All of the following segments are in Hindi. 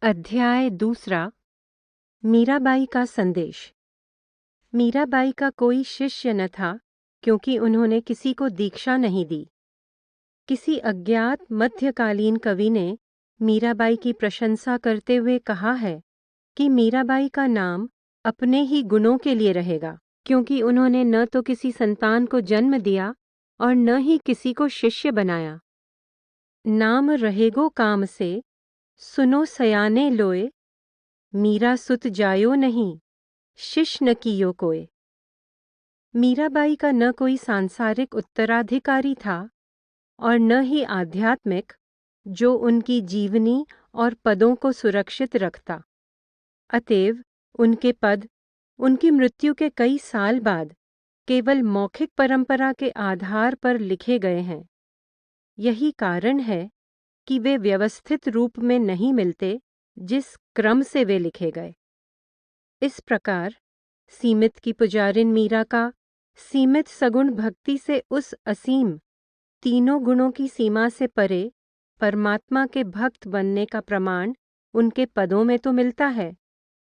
अध्याय दूसरा। मीराबाई का संदेश। मीराबाई का कोई शिष्य न था, क्योंकि उन्होंने किसी को दीक्षा नहीं दी। किसी अज्ञात मध्यकालीन कवि ने मीराबाई की प्रशंसा करते हुए कहा है कि मीराबाई का नाम अपने ही गुणों के लिए रहेगा, क्योंकि उन्होंने न तो किसी संतान को जन्म दिया और न ही किसी को शिष्य बनाया। नाम रहेगो काम से, सुनो सयाने लोए, मीरा सुत जायो नहीं, शिश न कियो कोय। मीराबाई का न कोई सांसारिक उत्तराधिकारी था और न ही आध्यात्मिक, जो उनकी जीवनी और पदों को सुरक्षित रखता। अतएव उनके पद उनकी मृत्यु के कई साल बाद केवल मौखिक परंपरा के आधार पर लिखे गए हैं। यही कारण है कि वे व्यवस्थित रूप में नहीं मिलते जिस क्रम से वे लिखे गए। इस प्रकार सीमित की पुजारिन मीरा का सीमित सगुण भक्ति से उस असीम तीनों गुणों की सीमा से परे परमात्मा के भक्त बनने का प्रमाण उनके पदों में तो मिलता है,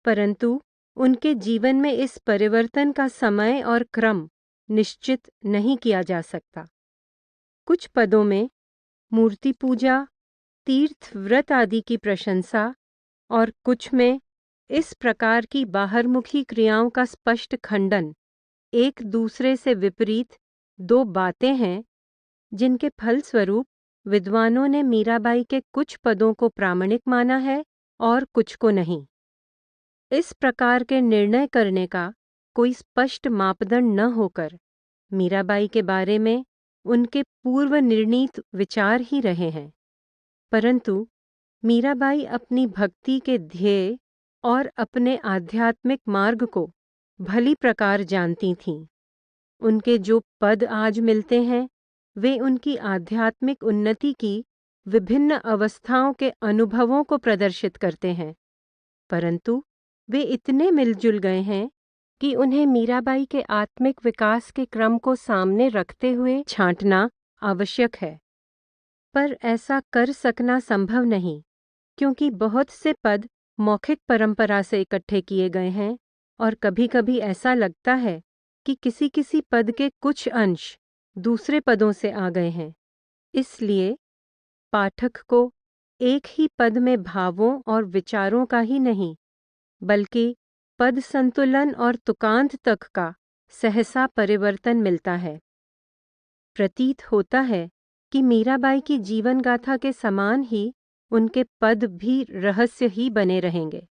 परंतु उनके जीवन में इस परिवर्तन का समय और क्रम निश्चित नहीं किया जा सकता। कुछ पदों में मूर्ति पूजा, तीर्थ व्रत आदि की प्रशंसा और कुछ में इस प्रकार की बाहरमुखी क्रियाओं का स्पष्ट खंडन एक दूसरे से विपरीत दो बातें हैं, जिनके फलस्वरूप विद्वानों ने मीराबाई के कुछ पदों को प्रामाणिक माना है और कुछ को नहीं। इस प्रकार के निर्णय करने का कोई स्पष्ट मापदंड न होकर मीराबाई के बारे में उनके पूर्व निर्णीत विचार ही रहे हैं। परंतु मीराबाई अपनी भक्ति के ध्येय और अपने आध्यात्मिक मार्ग को भली प्रकार जानती थीं। उनके जो पद आज मिलते हैं, वे उनकी आध्यात्मिक उन्नति की विभिन्न अवस्थाओं के अनुभवों को प्रदर्शित करते हैं, परंतु वे इतने मिलजुल गए हैं कि उन्हें मीराबाई के आत्मिक विकास के क्रम को सामने रखते हुए छांटना आवश्यक है। पर ऐसा कर सकना संभव नहीं, क्योंकि बहुत से पद मौखिक परंपरा से इकट्ठे किए गए हैं और कभी-कभी ऐसा लगता है कि किसी पद के कुछ अंश दूसरे पदों से आ गए हैं। इसलिए पाठक को एक ही पद में भावों और विचारों का ही नहीं, बल्कि पद संतुलन और तुकांत तक का सहसा परिवर्तन मिलता है। प्रतीत होता है कि मीराबाई की जीवन गाथा के समान ही उनके पद भी रहस्य ही बने रहेंगे।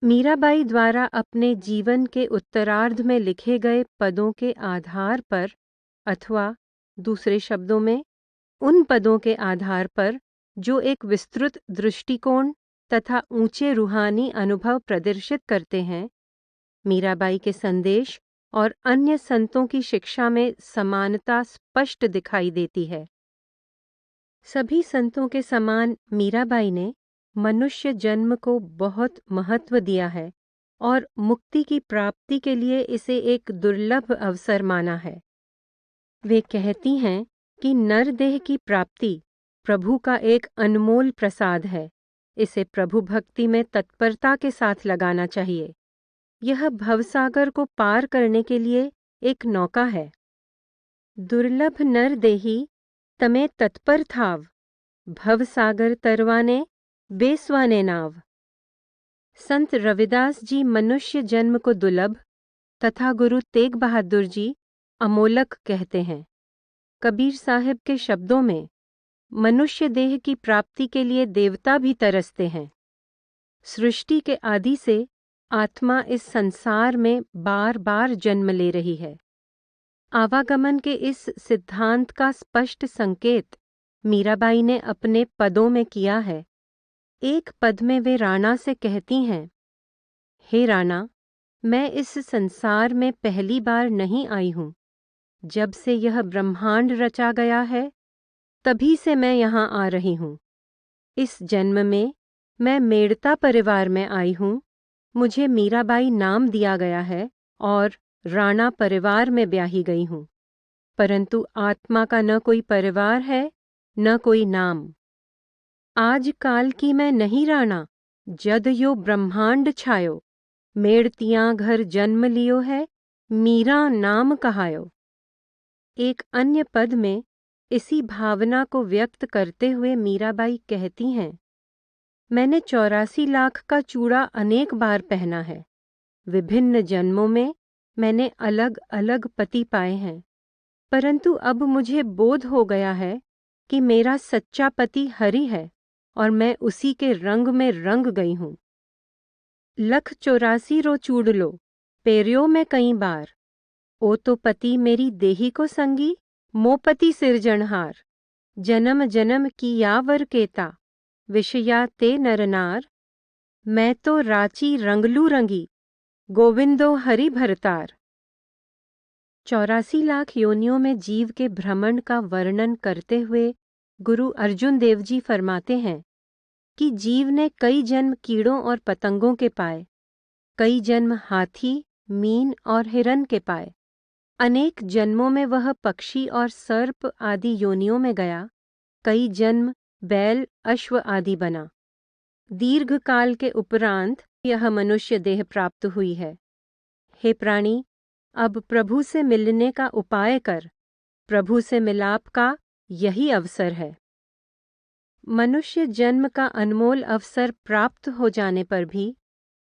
मीराबाई द्वारा अपने जीवन के उत्तरार्ध में लिखे गए पदों के आधार पर, अथवा दूसरे शब्दों में उन पदों के आधार पर जो एक विस्तृत दृष्टिकोण तथा ऊंचे रूहानी अनुभव प्रदर्शित करते हैं, मीराबाई के संदेश और अन्य संतों की शिक्षा में समानता स्पष्ट दिखाई देती है। सभी संतों के समान मीराबाई ने मनुष्य जन्म को बहुत महत्व दिया है और मुक्ति की प्राप्ति के लिए इसे एक दुर्लभ अवसर माना है। वे कहती हैं कि नरदेह की प्राप्ति प्रभु का एक अनमोल प्रसाद है। इसे प्रभु भक्ति में तत्परता के साथ लगाना चाहिए। यह भवसागर को पार करने के लिए एक नौका है। दुर्लभ नरदेही तमे तत्पर थाव, भवसागर तरवाने बेसवाने नाव। संत रविदास जी मनुष्य जन्म को दुर्लभ तथा गुरु तेग बहादुर जी अमोलक कहते हैं। कबीर साहब के शब्दों में मनुष्य देह की प्राप्ति के लिए देवता भी तरसते हैं। सृष्टि के आदि से आत्मा इस संसार में बार बार जन्म ले रही है। आवागमन के इस सिद्धांत का स्पष्ट संकेत मीराबाई ने अपने पदों में किया है। एक पद में वे राणा से कहती हैं, हे राणा, मैं इस संसार में पहली बार नहीं आई हूँ। जब से यह ब्रह्मांड रचा गया है, तभी से मैं यहाँ आ रही हूँ। इस जन्म में मैं मेड़ता परिवार में आई हूँ। मुझे मीराबाई नाम दिया गया है और राणा परिवार में ब्याही गई हूँ, परंतु आत्मा का न कोई परिवार है, न कोई नाम। आज काल की मैं नहीं राणा, जद यो ब्रह्मांड छायो, मेड़तियां घर जन्म लियो है, मीरा नाम कहायो। एक अन्य पद में इसी भावना को व्यक्त करते हुए मीराबाई कहती हैं, मैंने 84 लाख का चूड़ा अनेक बार पहना है। विभिन्न जन्मों में मैंने अलग अलग पति पाए हैं, परंतु अब मुझे बोध हो गया है कि मेरा सच्चा पति हरि है और मैं उसी के रंग में रंग गई हूँ। लख 84 रो चूड़ लो, पेरियो में कई बार, ओ तो पति मेरी देही को संगी, मो पति सिरजनहार। जन्म जन्म की यावर केता, विषया ते नरनार, मैं तो राची रंगलू रंगी, गोविंदो हरि भरतार। 84 लाख योनियों में जीव के भ्रमण का वर्णन करते हुए गुरु अर्जुन देव जी फरमाते हैं कि जीव ने कई जन्म कीड़ों और पतंगों के पाए, कई जन्म हाथी, मीन और हिरन के पाए, अनेक जन्मों में वह पक्षी और सर्प आदि योनियों में गया, कई जन्म बैल, अश्व आदि बना। दीर्घ काल के उपरांत यह मनुष्य देह प्राप्त हुई है। हे प्राणी, अब प्रभु से मिलने का उपाय कर, प्रभु से मिलाप का यही अवसर है। मनुष्य जन्म का अनमोल अवसर प्राप्त हो जाने पर भी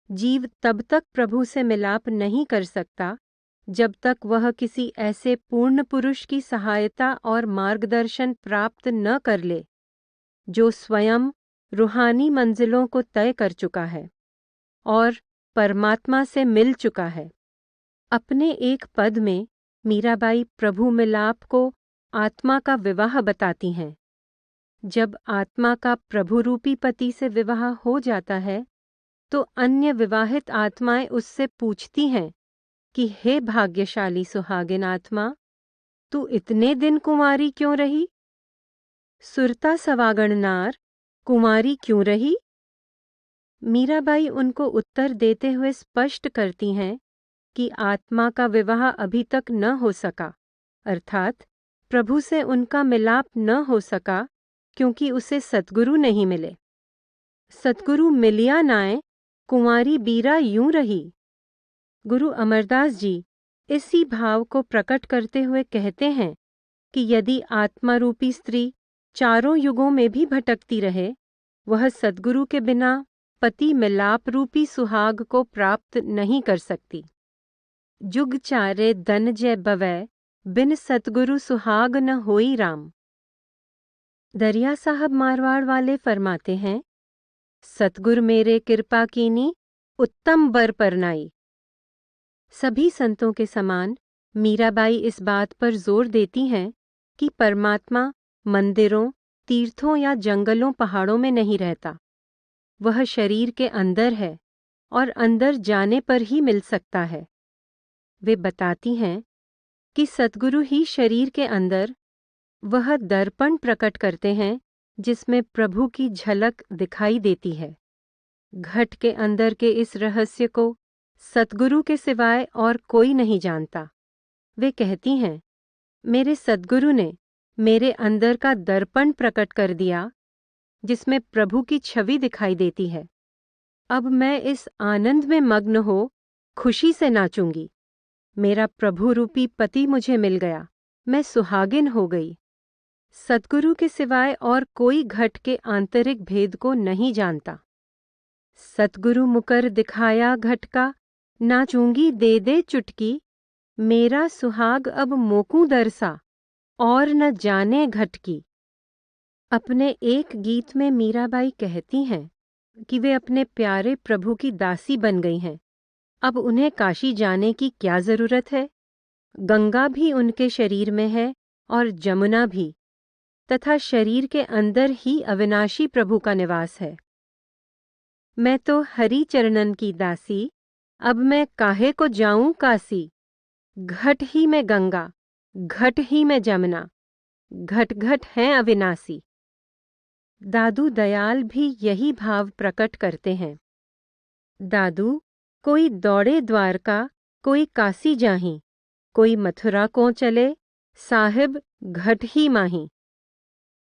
जीव तब तक प्रभु से मिलाप नहीं कर सकता जब तक वह किसी ऐसे पूर्ण पुरुष की सहायता और मार्गदर्शन प्राप्त न कर ले जो स्वयं रूहानी मंजिलों को तय कर चुका है और परमात्मा से मिल चुका है। अपने एक पद में मीराबाई प्रभु मिलाप को आत्मा का विवाह बताती हैं। जब आत्मा का प्रभु रूपी पति से विवाह हो जाता है तो अन्य विवाहित आत्माएं उससे पूछती हैं कि हे भाग्यशाली सुहागिन आत्मा, तू इतने दिन कुंवारी क्यों रही? सुरता सवागण नार, कुंवारी क्यों रही? मीराबाई उनको उत्तर देते हुए स्पष्ट करती हैं कि आत्मा का विवाह अभी तक न हो सका, अर्थात प्रभु से उनका मिलाप न हो सका क्योंकि उसे सतगुरु नहीं मिले। सतगुरु मिलिया नाय, कुंवारी बीरा यूं रही। गुरु अमरदास जी इसी भाव को प्रकट करते हुए कहते हैं कि यदि आत्मा रूपी स्त्री चारों युगों में भी भटकती रहे, वह सद्गुरु के बिना पति मिलाप रूपी सुहाग को प्राप्त नहीं कर सकती। जुग चारे धन जय बवै, बिन सतगुरु सुहाग न होई राम। दरिया साहब मारवाड़ वाले फरमाते हैं, सतगुर मेरे कृपा कीनी, उत्तम बर परनाई। सभी संतों के समान मीराबाई इस बात पर जोर देती हैं कि परमात्मा मंदिरों, तीर्थों या जंगलों पहाड़ों में नहीं रहता। वह शरीर के अंदर है और अंदर जाने पर ही मिल सकता है। वे बताती हैं कि सतगुरु ही शरीर के अंदर वह दर्पण प्रकट करते हैं जिसमें प्रभु की झलक दिखाई देती है। घट के अंदर के इस रहस्य को सतगुरु के सिवाय और कोई नहीं जानता। वे कहती हैं, मेरे सतगुरु ने मेरे अंदर का दर्पण प्रकट कर दिया जिसमें प्रभु की छवि दिखाई देती है। अब मैं इस आनंद में मग्न हो खुशी से नाचूंगी। मेरा प्रभु रूपी पति मुझे मिल गया, मैं सुहागिन हो गई। सतगुरु के सिवाय और कोई घट के आंतरिक भेद को नहीं जानता। सतगुरु मुकर दिखाया घट का, नाचूंगी दे दे चुटकी, मेरा सुहाग अब मोकू दरसा, और न जाने घट की। अपने एक गीत में मीराबाई कहती हैं कि वे अपने प्यारे प्रभु की दासी बन गई हैं। अब उन्हें काशी जाने की क्या जरूरत है? गंगा भी उनके शरीर में है और जमुना भी, तथा शरीर के अंदर ही अविनाशी प्रभु का निवास है। मैं तो हरि चरणन की दासी, अब मैं काहे को जाऊं काशी। घट ही में गंगा, घट ही में जमुना, घट घट हैं अविनाशी। दादू दयाल भी यही भाव प्रकट करते हैं। दादू, कोई दौड़े द्वारका, कोई काशी जाहीं, कोई मथुरा को चले, साहिब घट ही माही।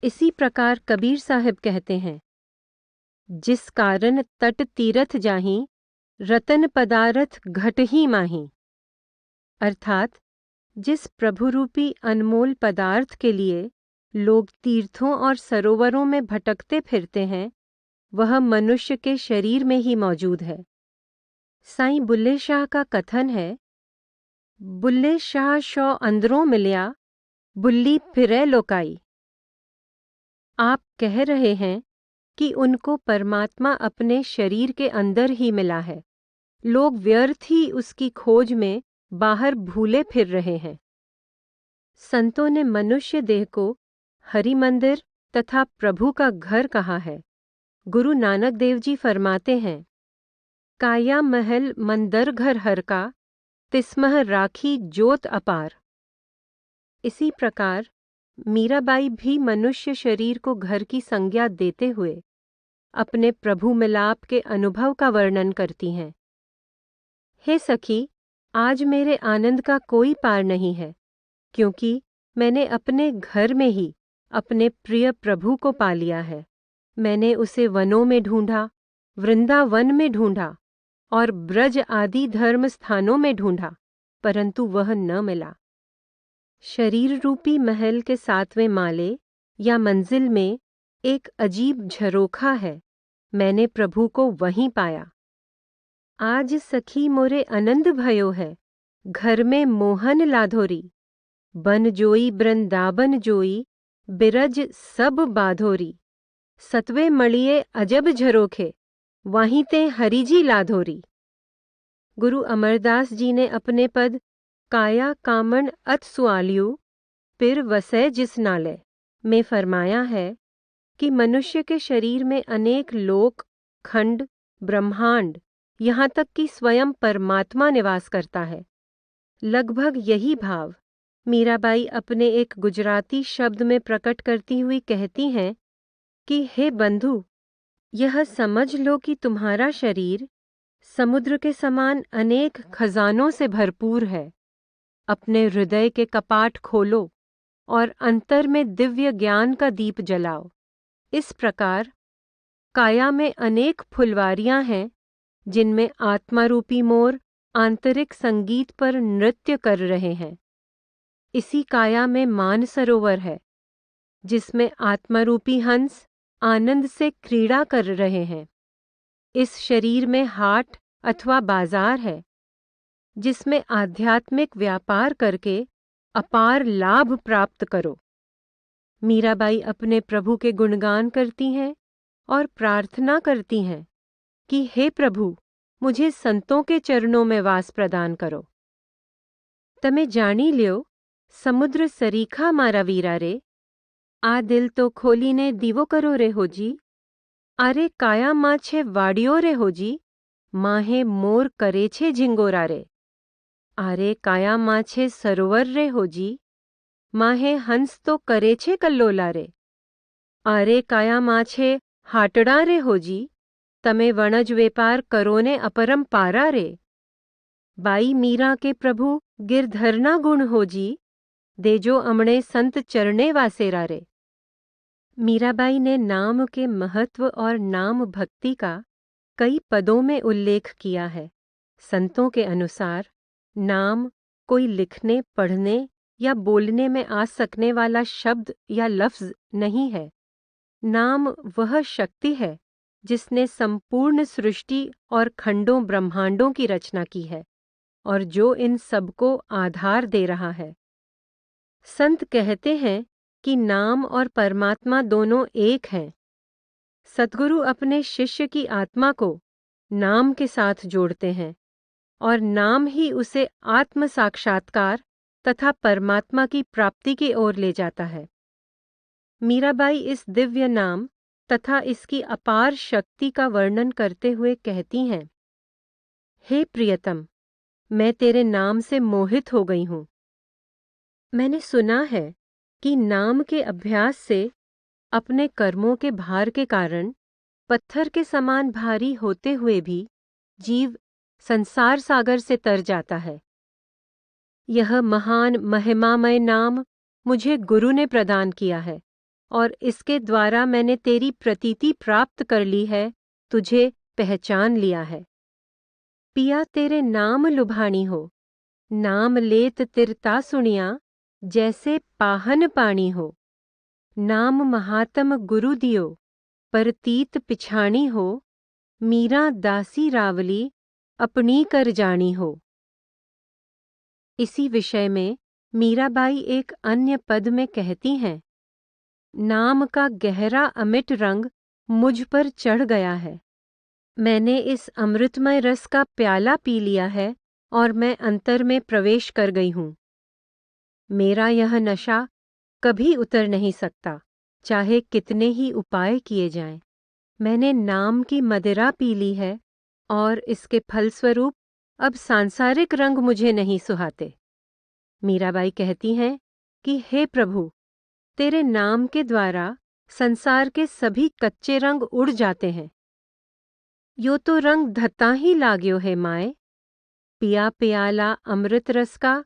इसी प्रकार कबीर साहिब कहते हैं, जिस कारण तट तीरथ जाहीं, रतन पदारथ घट ही माहीं। अर्थात जिस प्रभु रूपी अनमोल पदार्थ के लिए लोग तीर्थों और सरोवरों में भटकते फिरते हैं, वह मनुष्य के शरीर में ही मौजूद है। साईं बुल्ले शाह का कथन है, बुल्ले शाह शौ अंदरों मिलिया, बुल्ली फिरे लोकाई। आप कह रहे हैं कि उनको परमात्मा अपने शरीर के अंदर ही मिला है। लोग व्यर्थ ही उसकी खोज में बाहर भूले फिर रहे हैं। संतों ने मनुष्य देह को हरि मंदिर तथा प्रभु का घर कहा है। गुरु नानक देव जी फरमाते हैं, काया महल मंदर घर हर का, तिस्मह राखी ज्योत अपार। इसी प्रकार मीराबाई भी मनुष्य शरीर को घर की संज्ञा देते हुए अपने प्रभु मिलाप के अनुभव का वर्णन करती हैं। हे सखी, आज मेरे आनंद का कोई पार नहीं है, क्योंकि मैंने अपने घर में ही अपने प्रिय प्रभु को पा लिया है। मैंने उसे वनों में ढूंढा, वृंदावन में ढूंढा और ब्रज आदि धर्म स्थानों में ढूंढा, परंतु वह न मिला। शरीर रूपी महल के 7वें माले या मंजिल में एक अजीब झरोखा है। मैंने प्रभु को वहीं पाया। आज सखी मोरे आनंद भयो है, घर में मोहन लाधोरी। बन जोई वृंदावन जोई, बिरज सब बाधोरी। सतवे मणिये अजब झरोखे, वाहीं ते हरिजी लाधोरी। गुरु अमरदास जी ने अपने पद काया कामण अत सुआलियू, पिर वसै जिस नाले में फरमाया है कि मनुष्य के शरीर में अनेक लोक, खंड, ब्रह्मांड, यहाँ तक कि स्वयं परमात्मा निवास करता है। लगभग यही भाव मीराबाई अपने एक गुजराती शब्द में प्रकट करती हुई कहती हैं कि हे बंधु, यह समझ लो कि तुम्हारा शरीर समुद्र के समान अनेक खजानों से भरपूर है। अपने हृदय के कपाट खोलो और अंतर में दिव्य ज्ञान का दीप जलाओ। इस प्रकार काया में अनेक फुलवारियां हैं, जिनमें आत्मा रूपी मोर आंतरिक संगीत पर नृत्य कर रहे हैं। इसी काया में मानसरोवर है, जिसमें आत्मा रूपी हंस आनंद से क्रीड़ा कर रहे हैं। इस शरीर में हाट अथवा बाजार है, जिसमें आध्यात्मिक व्यापार करके अपार लाभ प्राप्त करो। मीराबाई अपने प्रभु के गुणगान करती हैं और प्रार्थना करती हैं कि हे प्रभु, मुझे संतों के चरणों में वास प्रदान करो। तमे जानी ल्यो, समुद्र सरीखा मारा वीरा रे, आ दिल तो खोलीने दीवो करो रे होजी। आरे काया माँ छे वाडियो रे होजी, माहे मोर करे छे झिंगोरा रे। आरे काया माँ छे सरोवर रे होजी, माहे हंस तो करे छे कल्लोला रे। आरे काया माँ छे हाटड़ा रे होजी, तमे वणज वेपार करो ने अपरम पारा रे। बाई मीरा के प्रभु गिरधरना गुण होजी, देजो अमणे संत चरणे वासेरा रे। मीराबाई ने नाम के महत्व और नाम भक्ति का कई पदों में उल्लेख किया है। संतों के अनुसार नाम कोई लिखने, पढ़ने या बोलने में आ सकने वाला शब्द या लफ्ज नहीं है। नाम वह शक्ति है जिसने संपूर्ण सृष्टि और खंडों ब्रह्मांडों की रचना की है और जो इन सबको आधार दे रहा है। संत कहते हैं कि नाम और परमात्मा दोनों एक हैं। सद्गुरु अपने शिष्य की आत्मा को नाम के साथ जोड़ते हैं और नाम ही उसे आत्म साक्षात्कार तथा परमात्मा की प्राप्ति की ओर ले जाता है। मीराबाई इस दिव्य नाम तथा इसकी अपार शक्ति का वर्णन करते हुए कहती हैं, हे प्रियतम, मैं तेरे नाम से मोहित हो गई हूँ। मैंने सुना है कि नाम के अभ्यास से अपने कर्मों के भार के कारण पत्थर के समान भारी होते हुए भी जीव संसार सागर से तर जाता है। यह महान महिमामय नाम मुझे गुरु ने प्रदान किया है और इसके द्वारा मैंने तेरी प्रतीति प्राप्त कर ली है, तुझे पहचान लिया है। पिया तेरे नाम लुभानी हो, नाम लेत तिरता सुनिया, जैसे पाहन पानी हो। नाम महात्म गुरु दियो, परतीत पिछाणी हो, मीरा दासी रावली अपनी कर जानी हो। इसी विषय में मीराबाई एक अन्य पद में कहती हैं, नाम का गहरा अमिट रंग मुझ पर चढ़ गया है। मैंने इस अमृतमय रस का प्याला पी लिया है और मैं अंतर में प्रवेश कर गई हूँ। मेरा यह नशा कभी उतर नहीं सकता, चाहे कितने ही उपाय किए जाएं। मैंने नाम की मदिरा पी ली है और इसके फलस्वरूप अब सांसारिक रंग मुझे नहीं सुहाते। मीराबाई कहती हैं कि हे प्रभु, तेरे नाम के द्वारा संसार के सभी कच्चे रंग उड़ जाते हैं। यो तो रंग धता ही लाग्यो है माए, पिया पियाला अमृत रस का,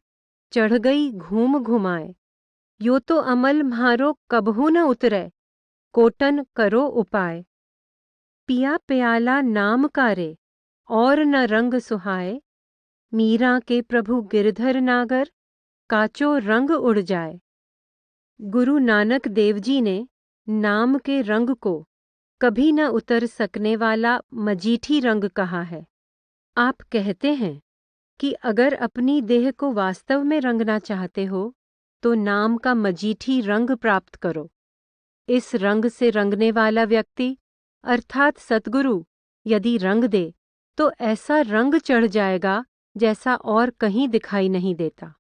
चढ़ गई घूम घुमाए। यो तो अमल म्हारो कबहू न उतरे, कोटन करो उपाय। पिया प्याला नाम कारे, और न रंग सुहाए। मीरा के प्रभु गिरधर नागर, काचो रंग उड़ जाए। गुरु नानक देव जी ने नाम के रंग को कभी न उतर सकने वाला मजीठी रंग कहा है। आप कहते हैं कि अगर अपनी देह को वास्तव में रंगना चाहते हो तो नाम का मजीठी रंग प्राप्त करो। इस रंग से रंगने वाला व्यक्ति अर्थात सद्गुरु यदि रंग दे तो ऐसा रंग चढ़ जाएगा जैसा और कहीं दिखाई नहीं देता।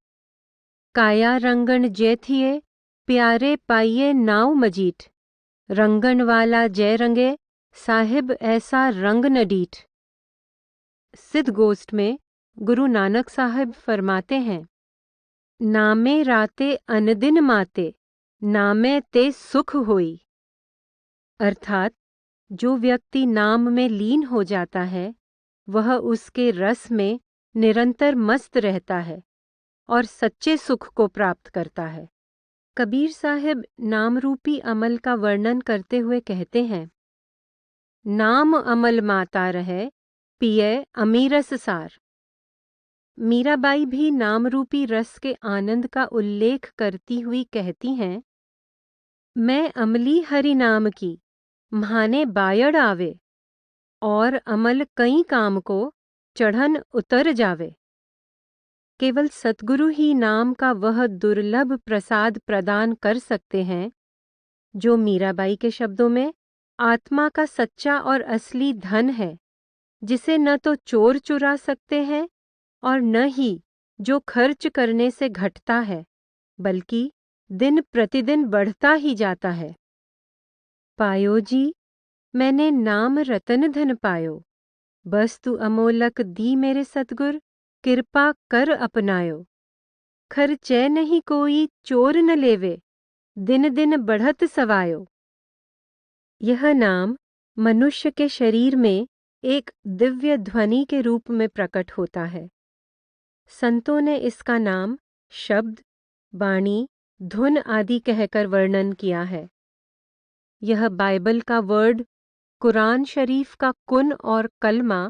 काया रंगन जैथिए, प्यारे पाइये नाव मजीठ। रंगन वाला जय रंगे, साहिब ऐसा रंग न डीठ। सिद्ध गोष्ठ में गुरु नानक साहब फरमाते हैं, नामे राते अनदिन माते, नामे ते सुख होई। अर्थात जो व्यक्ति नाम में लीन हो जाता है वह उसके रस में निरंतर मस्त रहता है और सच्चे सुख को प्राप्त करता है। कबीर साहिब नाम रूपी अमल का वर्णन करते हुए कहते हैं, नाम अमल माता रहे, पिए अमीरस सार। मीराबाई भी नाम रूपी रस के आनंद का उल्लेख करती हुई कहती हैं, मैं अमली हरि नाम की, म्हाने बायड़ आवे, और अमल कई काम को चढ़न उतर जावे। केवल सतगुरु ही नाम का वह दुर्लभ प्रसाद प्रदान कर सकते हैं जो मीराबाई के शब्दों में आत्मा का सच्चा और असली धन है, जिसे न तो चोर चुरा सकते हैं और न ही जो खर्च करने से घटता है, बल्कि दिन प्रतिदिन बढ़ता ही जाता है। पायो जी, मैंने नाम रतन धन पायो, वस्तु अमोलक दी मेरे सतगुर, कृपा कर अपनायो। खर्चै नहीं कोई चोर न लेवे, दिन दिन बढ़त सवायो। यह नाम मनुष्य के शरीर में एक दिव्य ध्वनि के रूप में प्रकट होता है। संतों ने इसका नाम शब्द, वाणी, धुन आदि कहकर वर्णन किया है। यह बाइबल का वर्ड, कुरान शरीफ का कुन और कलमा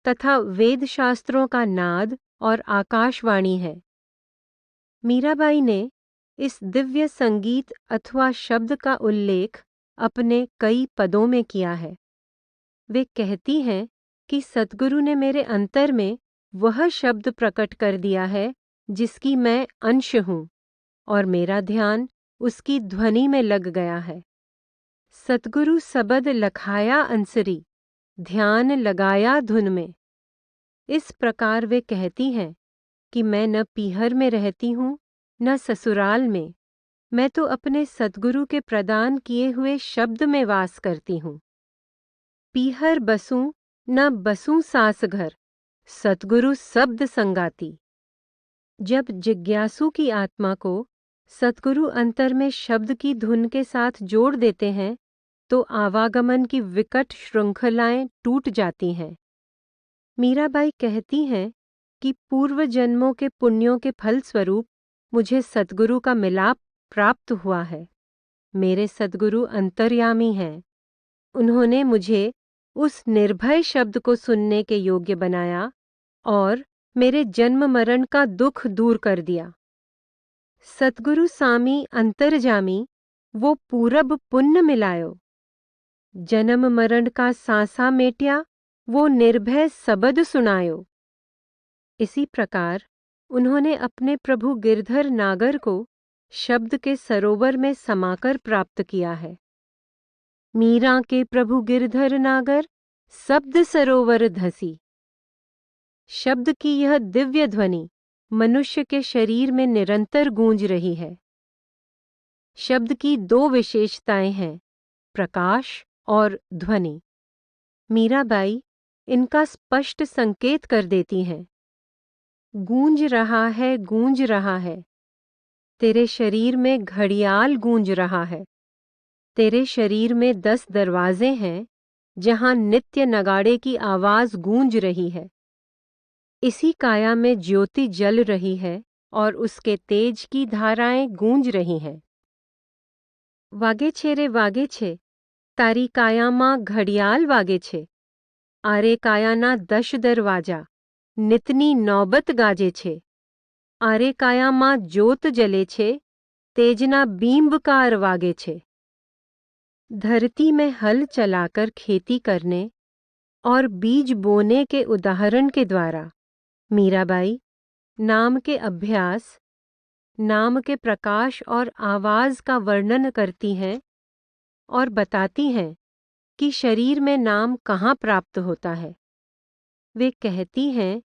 तथा वेद शास्त्रों का नाद और आकाशवाणी है। मीराबाई ने इस दिव्य संगीत अथवा शब्द का उल्लेख अपने कई पदों में किया है। वे कहती हैं कि सतगुरु ने मेरे अंतर में वह शब्द प्रकट कर दिया है जिसकी मैं अंश हूँ और मेरा ध्यान उसकी ध्वनि में लग गया है। सतगुरु सबद लखाया अंसरी, ध्यान लगाया धुन में। इस प्रकार वे कहती हैं कि मैं न पीहर में रहती हूँ न ससुराल में, मैं तो अपने सतगुरु के प्रदान किए हुए शब्द में वास करती हूँ। पीहर बसूं न बसूं सास घर, सतगुरु शब्द संगाती। जब जिज्ञासु की आत्मा को सतगुरु अंतर में शब्द की धुन के साथ जोड़ देते हैं तो आवागमन की विकट श्रृंखलाएं टूट जाती हैं। मीराबाई कहती हैं कि पूर्व जन्मों के पुण्यों के फलस्वरूप मुझे सतगुरु का मिलाप प्राप्त हुआ है। मेरे सद्गुरु अंतर्यामी हैं। उन्होंने मुझे उस निर्भय शब्द को सुनने के योग्य बनाया और मेरे जन्म मरण का दुख दूर कर दिया। सतगुरु सामी अंतर्जामी वो पूरब पुण्य मिलायो। जन्म मरण का सांसा मेटिया वो निर्भय सबद सुनायो। इसी प्रकार उन्होंने अपने प्रभु गिरधर नागर को शब्द के सरोवर में समाकर प्राप्त किया है। मीरा के प्रभु गिरधर नागर शब्द सरोवर धसी। शब्द की यह दिव्य ध्वनि मनुष्य के शरीर में निरंतर गूंज रही है। शब्द की दो विशेषताएं हैं, प्रकाश और ध्वनि। मीराबाई इनका स्पष्ट संकेत कर देती हैं। गूंज रहा है, गूंज रहा है। तेरे शरीर में घड़ियाल गूंज रहा है। तेरे शरीर में 10 दरवाजे हैं जहां नित्य नगाड़े की आवाज गूंज रही है। इसी काया में ज्योति जल रही है और उसके तेज की धाराएं गूंज रही हैं। वागे छे रे वागे छे, तारी कायामा घड़ियाल वागे छे। आरे कायाना 10 दरवाजा नितनी नौबत गाजे छे। आरे कायामा ज्योत जले छे, तेजना बींबकार वागे छे। धरती में हल चलाकर खेती करने और बीज बोने के उदाहरण के द्वारा मीराबाई नाम के अभ्यास, नाम के प्रकाश और आवाज का वर्णन करती हैं और बताती हैं कि शरीर में नाम कहाँ प्राप्त होता है। वे कहती हैं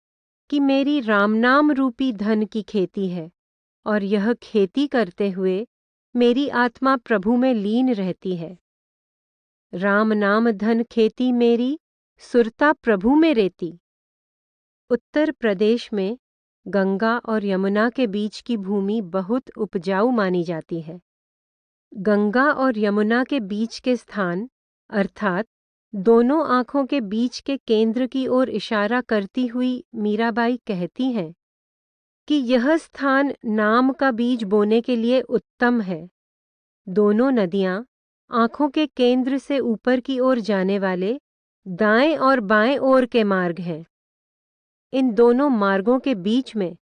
कि मेरी रामनाम रूपी धन की खेती है और यह खेती करते हुए मेरी आत्मा प्रभु में लीन रहती है। राम नाम धन खेती मेरी, सुरता प्रभु में रेती। उत्तर प्रदेश में गंगा और यमुना के बीच की भूमि बहुत उपजाऊ मानी जाती है। गंगा और यमुना के बीच के स्थान अर्थात दोनों आंखों के बीच के केंद्र की ओर इशारा करती हुई मीराबाई कहती हैं कि यह स्थान नाम का बीज बोने के लिए उत्तम है। दोनों नदियां आंखों के केंद्र से ऊपर की ओर जाने वाले दाएं और बाएं ओर के मार्ग हैं। इन दोनों मार्गों के बीच में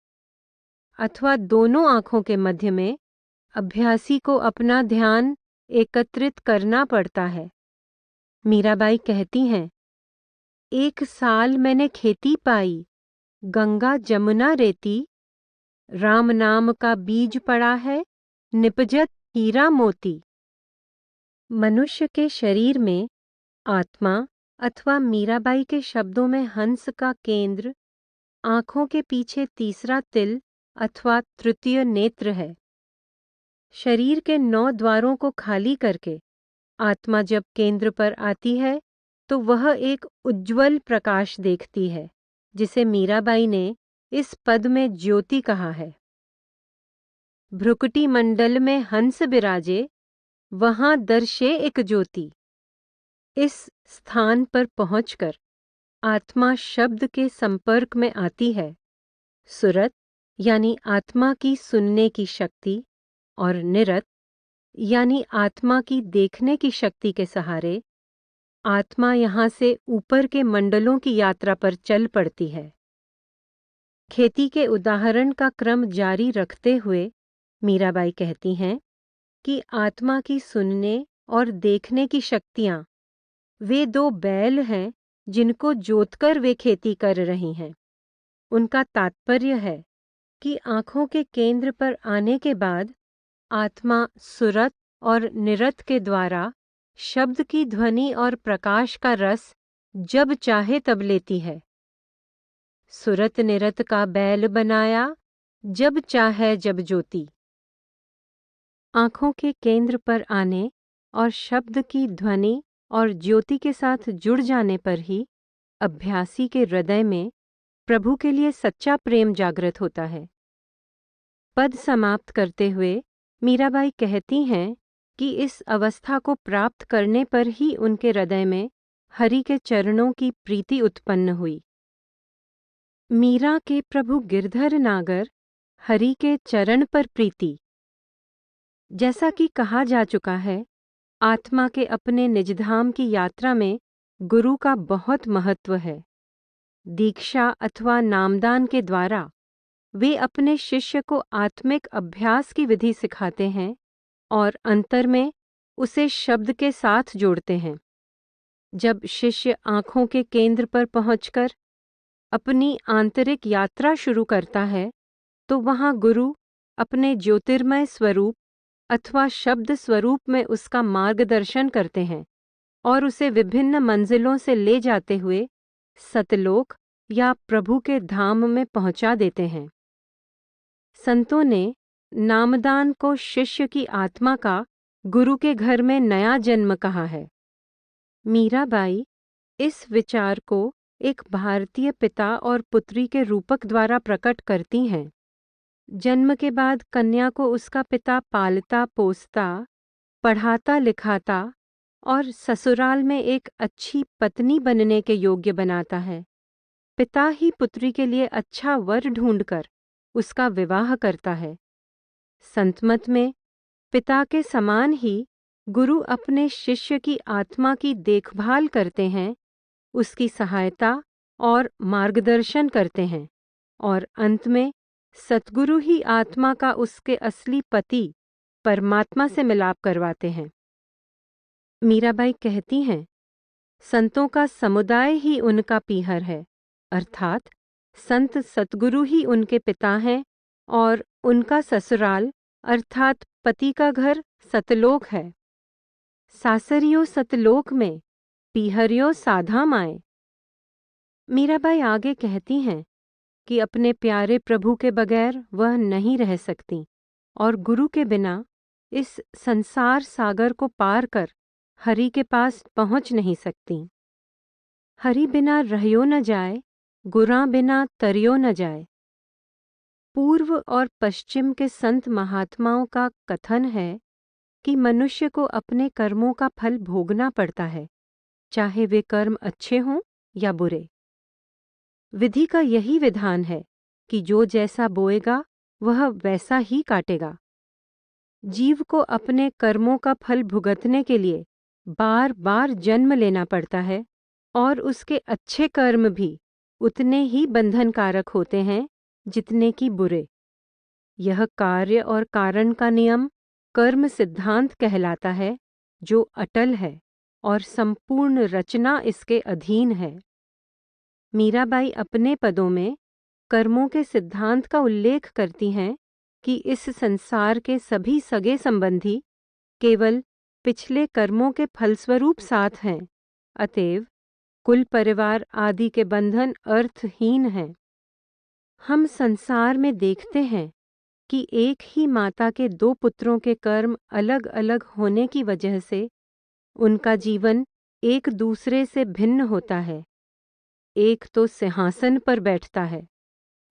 अथवा दोनों आंखों के मध्य में अभ्यासी को अपना ध्यान एकत्रित करना पड़ता है। मीराबाई कहती हैं, 1 साल मैंने खेती पाई, गंगा जमुना रेती। राम नाम का बीज पड़ा है, निपजत हीरा मोती। मनुष्य के शरीर में आत्मा अथवा मीराबाई के शब्दों में हंस का केंद्र आंखों के पीछे तीसरा तिल अथवा तृतीय नेत्र है। शरीर के 9 द्वारों को खाली करके आत्मा जब केंद्र पर आती है तो वह एक उज्ज्वल प्रकाश देखती है, जिसे मीराबाई ने इस पद में ज्योति कहा है। भ्रुकुटी मंडल में हंस बिराजे, वहां दर्शे एक ज्योति। इस स्थान पर पहुंचकर आत्मा शब्द के संपर्क में आती है। सुरत यानी आत्मा की सुनने की शक्ति और निरत यानी आत्मा की देखने की शक्ति के सहारे आत्मा यहाँ से ऊपर के मंडलों की यात्रा पर चल पड़ती है। खेती के उदाहरण का क्रम जारी रखते हुए मीराबाई कहती हैं कि आत्मा की सुनने और देखने की शक्तियाँ वे 2 बैल हैं जिनको जोतकर वे खेती कर रही हैं। उनका तात्पर्य है कि आंखों के केंद्र पर आने के बाद आत्मा सुरत और निरत के द्वारा शब्द की ध्वनि और प्रकाश का रस जब चाहे तब लेती है। सुरत निरत का बैल बनाया, जब चाहे जब ज्योति। आंखों के केंद्र पर आने और शब्द की ध्वनि और ज्योति के साथ जुड़ जाने पर ही अभ्यासी के हृदय में प्रभु के लिए सच्चा प्रेम जागृत होता है। पद समाप्त करते हुए मीराबाई कहती हैं कि इस अवस्था को प्राप्त करने पर ही उनके हृदय में हरि के चरणों की प्रीति उत्पन्न हुई। मीरा के प्रभु गिरधर नागर हरि के चरण पर प्रीति। जैसा कि कहा जा चुका है, आत्मा के अपने निजधाम की यात्रा में गुरु का बहुत महत्व है। दीक्षा अथवा नामदान के द्वारा वे अपने शिष्य को आत्मिक अभ्यास की विधि सिखाते हैं और अंतर में उसे शब्द के साथ जोड़ते हैं। जब शिष्य आँखों के केंद्र पर पहुंचकर अपनी आंतरिक यात्रा शुरू करता है, तो वहाँ गुरु अपने ज्योतिर्मय स्वरूप अथवा शब्द स्वरूप में उसका मार्गदर्शन करते हैं और उसे विभिन्न मंजिलों से ले जाते हुए सतलोक या प्रभु के धाम में पहुंचा देते हैं। संतों ने नामदान को शिष्य की आत्मा का गुरु के घर में नया जन्म कहा है। मीराबाई इस विचार को एक भारतीय पिता और पुत्री के रूपक द्वारा प्रकट करती हैं। जन्म के बाद कन्या को उसका पिता पालता पोसता, पढ़ाता लिखाता और ससुराल में एक अच्छी पत्नी बनने के योग्य बनाता है। पिता ही पुत्री के लिए अच्छा वर ढूंढकर उसका विवाह करता है। संतमत में पिता के समान ही गुरु अपने शिष्य की आत्मा की देखभाल करते हैं, उसकी सहायता और मार्गदर्शन करते हैं और अंत में सतगुरु ही आत्मा का उसके असली पति परमात्मा से मिलाप करवाते हैं। मीराबाई कहती हैं, संतों का समुदाय ही उनका पीहर है, अर्थात संत सतगुरु ही उनके पिता हैं और उनका ससुराल अर्थात पति का घर सतलोक है। सासरियो सतलोक में पीहरियो साधा माए। मीराबाई आगे कहती हैं कि अपने प्यारे प्रभु के बगैर वह नहीं रह सकती और गुरु के बिना इस संसार सागर को पार कर हरि के पास पहुंच नहीं सकती। हरि बिना रहियो न जाए, गुरां बिना तरियो न जाए। पूर्व और पश्चिम के संत महात्माओं का कथन है कि मनुष्य को अपने कर्मों का फल भोगना पड़ता है, चाहे वे कर्म अच्छे हों या बुरे। विधि का यही विधान है कि जो जैसा बोएगा वह वैसा ही काटेगा। जीव को अपने कर्मों का फल भुगतने के लिए बार बार जन्म लेना पड़ता है और उसके अच्छे कर्म भी उतने ही बंधनकारक होते हैं जितने कि बुरे। यह कार्य और कारण का नियम कर्म सिद्धांत कहलाता है, जो अटल है और संपूर्ण रचना इसके अधीन है। मीराबाई अपने पदों में कर्मों के सिद्धांत का उल्लेख करती हैं कि इस संसार के सभी सगे संबंधी केवल पिछले कर्मों के फलस्वरूप साथ हैं, अतएव कुल परिवार आदि के बंधन अर्थहीन हैं। हम संसार में देखते हैं कि एक ही माता के दो पुत्रों के कर्म अलग अलग होने की वजह से उनका जीवन एक दूसरे से भिन्न होता है। एक तो सिंहासन पर बैठता है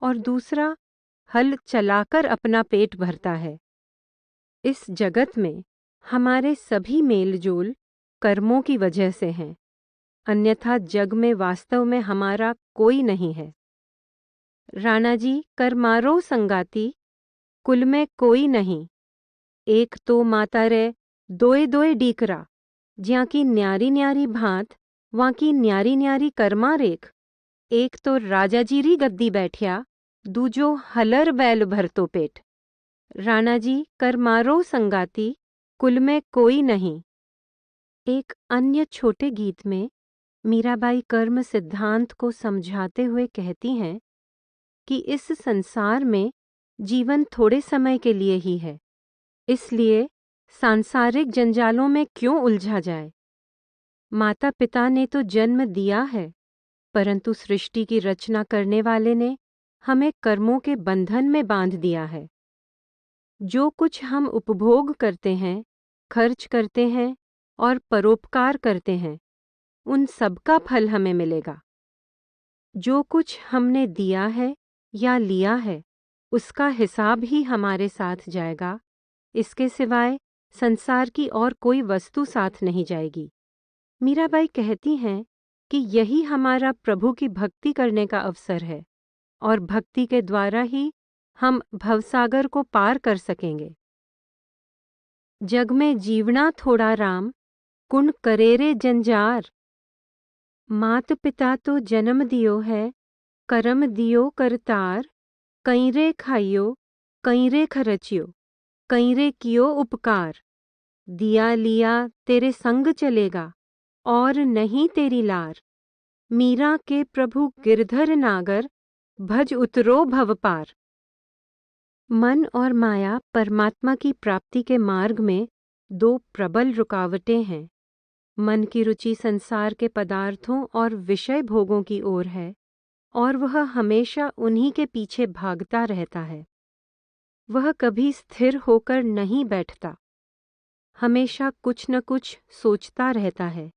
और दूसरा हल चलाकर अपना पेट भरता है। इस जगत में हमारे सभी मेलजोल कर्मों की वजह से हैं, अन्यथा जग में वास्तव में हमारा कोई नहीं है। राणा जी कर मारो संगाती, कुल में कोई नहीं। एक तो माता रे दोए दोए डीकरा, ज्यां की न्यारी न्यारी भांत वहां की न्यारी न्यारी कर्मा रेख। एक तो राजा जी री गद्दी बैठिया, दूजो हलर बैल भरतो पेट। राणा जी कर मारो संगाती, कुल में कोई नहीं। एक अन्य छोटे गीत में मीराबाई कर्म सिद्धांत को समझाते हुए कहती हैं कि इस संसार में जीवन थोड़े समय के लिए ही है, इसलिए सांसारिक जंजालों में क्यों उलझा जाए। माता पिता ने तो जन्म दिया है, परंतु सृष्टि की रचना करने वाले ने हमें कर्मों के बंधन में बांध दिया है। जो कुछ हम उपभोग करते हैं, खर्च करते हैं और परोपकार करते हैं, उन सब का फल हमें मिलेगा। जो कुछ हमने दिया है या लिया है, उसका हिसाब ही हमारे साथ जाएगा। इसके सिवाय संसार की और कोई वस्तु साथ नहीं जाएगी। मीराबाई कहती हैं कि यही हमारा प्रभु की भक्ति करने का अवसर है और भक्ति के द्वारा ही हम भवसागर को पार कर सकेंगे। जग में जीवना थोड़ा राम, कुण करेरे जंजार। मात पिता तो जन्म दियो है, करम दियो करतार। कहीं रे खाइयो, कहीं रे खरचियो, कहीं रे कियो उपकार। दिया लिया तेरे संग चलेगा, और नहीं तेरी लार। मीरा के प्रभु गिरधर नागर, भज उतरो भव पार। मन और माया परमात्मा की प्राप्ति के मार्ग में दो प्रबल रुकावटें हैं। मन की रुचि संसार के पदार्थों और विषय भोगों की ओर है, और वह हमेशा उन्हीं के पीछे भागता रहता है। वह कभी स्थिर होकर नहीं बैठता, हमेशा कुछ न कुछ सोचता रहता है,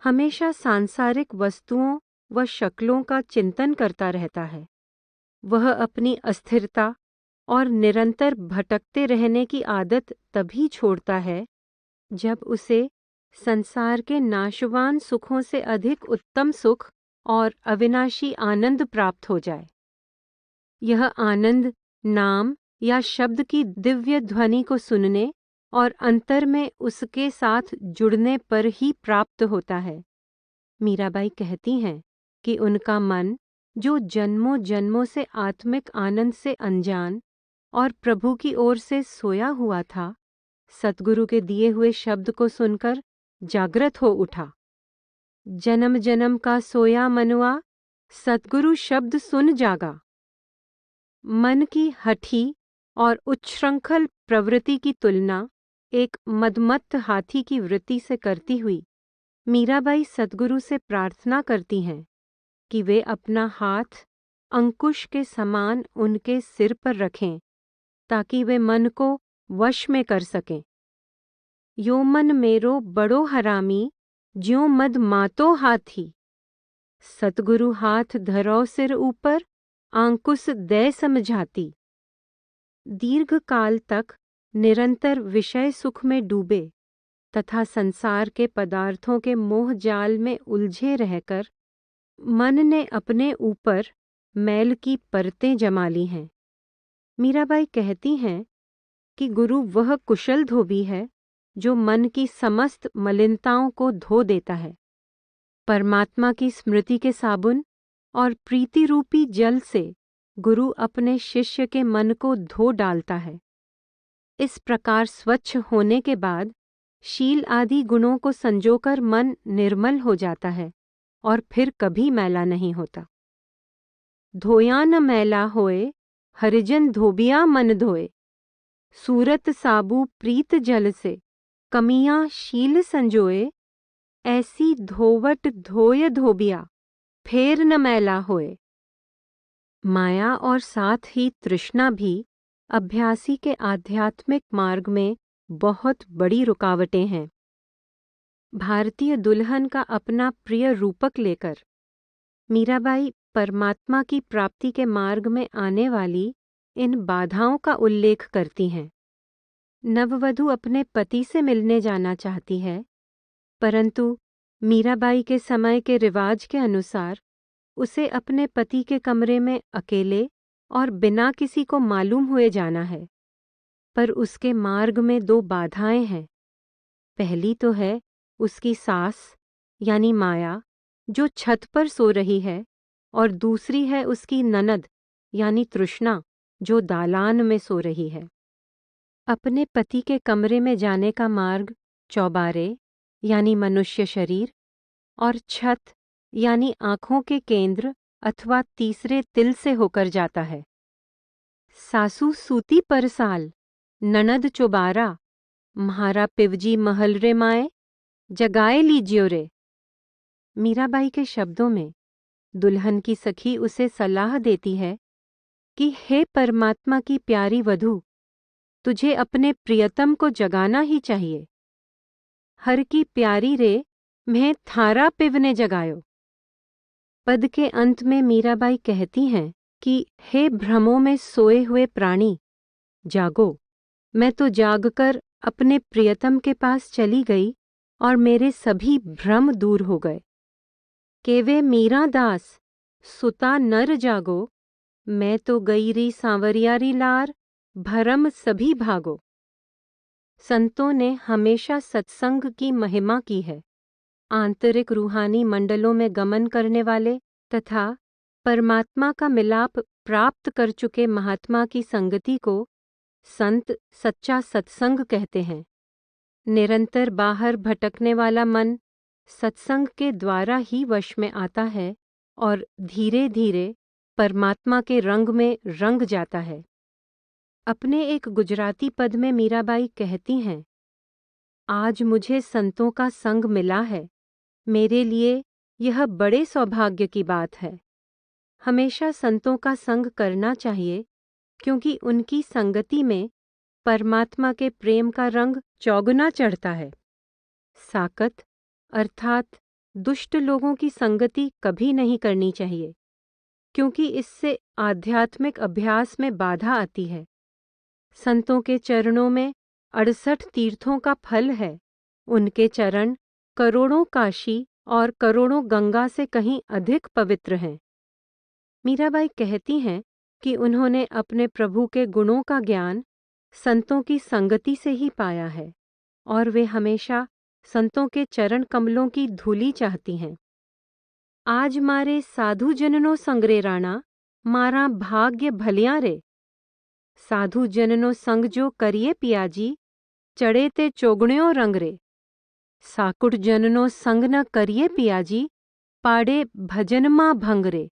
हमेशा सांसारिक वस्तुओं व शक्लों का चिंतन करता रहता है। वह अपनी अस्थिरता और निरंतर भटकते रहने की आदत तभी छोड़ता है जब उसे संसार के नाशवान सुखों से अधिक उत्तम सुख और अविनाशी आनंद प्राप्त हो जाए। यह आनंद नाम या शब्द की दिव्य ध्वनि को सुनने और अंतर में उसके साथ जुड़ने पर ही प्राप्त होता है। मीराबाई कहती हैं कि उनका मन, जो जन्मों जन्मों से आत्मिक आनंद से अनजान और प्रभु की ओर से सोया हुआ था, सतगुरु के दिए हुए शब्द को सुनकर जागृत हो उठा। जन्म जन्म का सोया मनुआ, सतगुरु शब्द सुन जागा। मन की हठी और उच्छृंखल प्रवृत्ति की तुलना एक मदमत्त हाथी की वृत्ति से करती हुई मीराबाई सतगुरु से प्रार्थना करती हैं कि वे अपना हाथ अंकुश के समान उनके सिर पर रखें, ताकि वे मन को वश में कर सकें। यो मन मेरो बड़ो हरामी, ज्यों मद मातो हाथी। सतगुरु हाथ धरो सिर ऊपर, अंकुश दे समझाती। दीर्घ काल तक निरंतर विषय सुख में डूबे तथा संसार के पदार्थों के मोह जाल में उलझे रहकर मन ने अपने ऊपर मैल की परतें जमा ली हैं। मीराबाई कहती हैं कि गुरु वह कुशल धोबी है जो मन की समस्त मलिनताओं को धो देता है। परमात्मा की स्मृति के साबुन और प्रीति रूपी जल से गुरु अपने शिष्य के मन को धो डालता है। इस प्रकार स्वच्छ होने के बाद शील आदि गुणों को संजोकर मन निर्मल हो जाता है और फिर कभी मैला नहीं होता। धोया न मैला होए, हरिजन धोबिया मन धोए। सूरत साबु प्रीत जल से, कमियां शील संजोए। ऐसी धोवट धोय धोबिया, फेर न मैला होए। माया और साथ ही तृष्णा भी अभ्यासी के आध्यात्मिक मार्ग में बहुत बड़ी रुकावटें हैं। भारतीय दुल्हन का अपना प्रिय रूपक लेकर मीराबाई परमात्मा की प्राप्ति के मार्ग में आने वाली इन बाधाओं का उल्लेख करती हैं। नववधु अपने पति से मिलने जाना चाहती है, परंतु मीराबाई के समय के रिवाज के अनुसार उसे अपने पति के कमरे में अकेले और बिना किसी को मालूम हुए जाना है। पर उसके मार्ग में दो बाधाएं हैं। पहली तो है उसकी सास यानी माया, जो छत पर सो रही है, और दूसरी है उसकी ननद यानी तृष्णा, जो दालान में सो रही है। अपने पति के कमरे में जाने का मार्ग चौबारे यानी मनुष्य शरीर और छत यानी आँखों के केंद्र अथवा तीसरे तिल से होकर जाता है। सासू सूती परसाल, ननद चौबारा, म्हारा पिवजी महल रे माए, जगाए लीजियो रे। मीराबाई के शब्दों में दुल्हन की सखी उसे सलाह देती है कि हे परमात्मा की प्यारी वधू, तुझे अपने प्रियतम को जगाना ही चाहिए। हर की प्यारी रे, मैं थारा पिवने जगायो। पद के अंत में मीराबाई कहती हैं कि हे भ्रमों में सोए हुए प्राणी, जागो। मैं तो जागकर अपने प्रियतम के पास चली गई और मेरे सभी भ्रम दूर हो गए। केवे मीरा दास, सुता नर जागो। मैं तो गई री सांवरियारी लार, भरम सभी भागो। संतों ने हमेशा सत्संग की महिमा की है। आंतरिक रूहानी मंडलों में गमन करने वाले तथा परमात्मा का मिलाप प्राप्त कर चुके महात्मा की संगति को संत सच्चा सत्संग कहते हैं। निरंतर बाहर भटकने वाला मन सत्संग के द्वारा ही वश में आता है और धीरे धीरे परमात्मा के रंग में रंग जाता है। अपने एक गुजराती पद में मीराबाई कहती हैं, आज मुझे संतों का संग मिला है। मेरे लिए यह बड़े सौभाग्य की बात है। हमेशा संतों का संग करना चाहिए, क्योंकि उनकी संगति में परमात्मा के प्रेम का रंग चौगुना चढ़ता है। साकत अर्थात दुष्ट लोगों की संगति कभी नहीं करनी चाहिए, क्योंकि इससे आध्यात्मिक अभ्यास में बाधा आती है। संतों के चरणों में 68 तीर्थों का फल है। उनके चरण करोड़ों काशी और करोड़ों गंगा से कहीं अधिक पवित्र हैं। मीराबाई कहती हैं कि उन्होंने अपने प्रभु के गुणों का ज्ञान संतों की संगति से ही पाया है और वे हमेशा संतों के चरण कमलों की धूली चाहती हैं। आज मारे साधु जननो संगरे राणा, मारा भाग्य भलियां रे। साधु जननो संग जो करिए पियाजी, चढ़े ते चोगण्यो रंग रे। साकुट जननो संग न करिए पियाजी, पाड़े भजन मां भंग रे।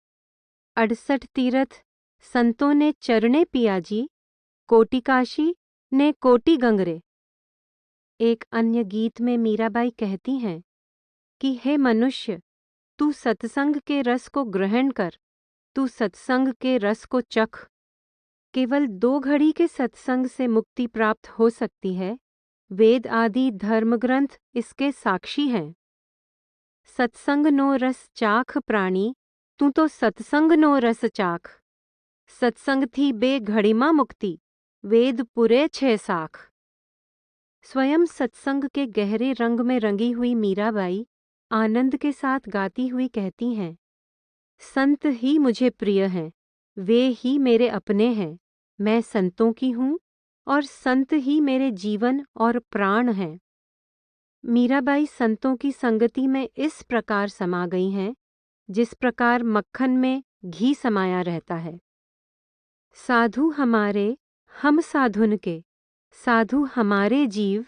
68 तीर्थ संतों ने चरणे पियाजी, कोटि काशी ने कोटि गंगरे। एक अन्य गीत में मीराबाई कहती हैं कि हे मनुष्य, तू सत्संग के रस को ग्रहण कर, तू सत्संग के रस को चख। केवल 2 घड़ी के सत्संग से मुक्ति प्राप्त हो सकती है। वेद आदि धर्म ग्रंथ इसके साक्षी हैं। सत्संग नो रस चाख प्राणी, तू तो सत्संग नो रस चाख। सत्संग थी बे घड़ीमा मुक्ति, वेद पुरे 6 साख। स्वयं सत्संग के गहरे रंग में रंगी हुई मीराबाई आनंद के साथ गाती हुई कहती हैं, संत ही मुझे प्रिय हैं, वे ही मेरे अपने हैं। मैं संतों की हूँ और संत ही मेरे जीवन और प्राण हैं। मीराबाई संतों की संगति में इस प्रकार समा गई हैं, जिस प्रकार मक्खन में घी समाया रहता है। साधु हमारे हम साधुन के, साधु हमारे जीव,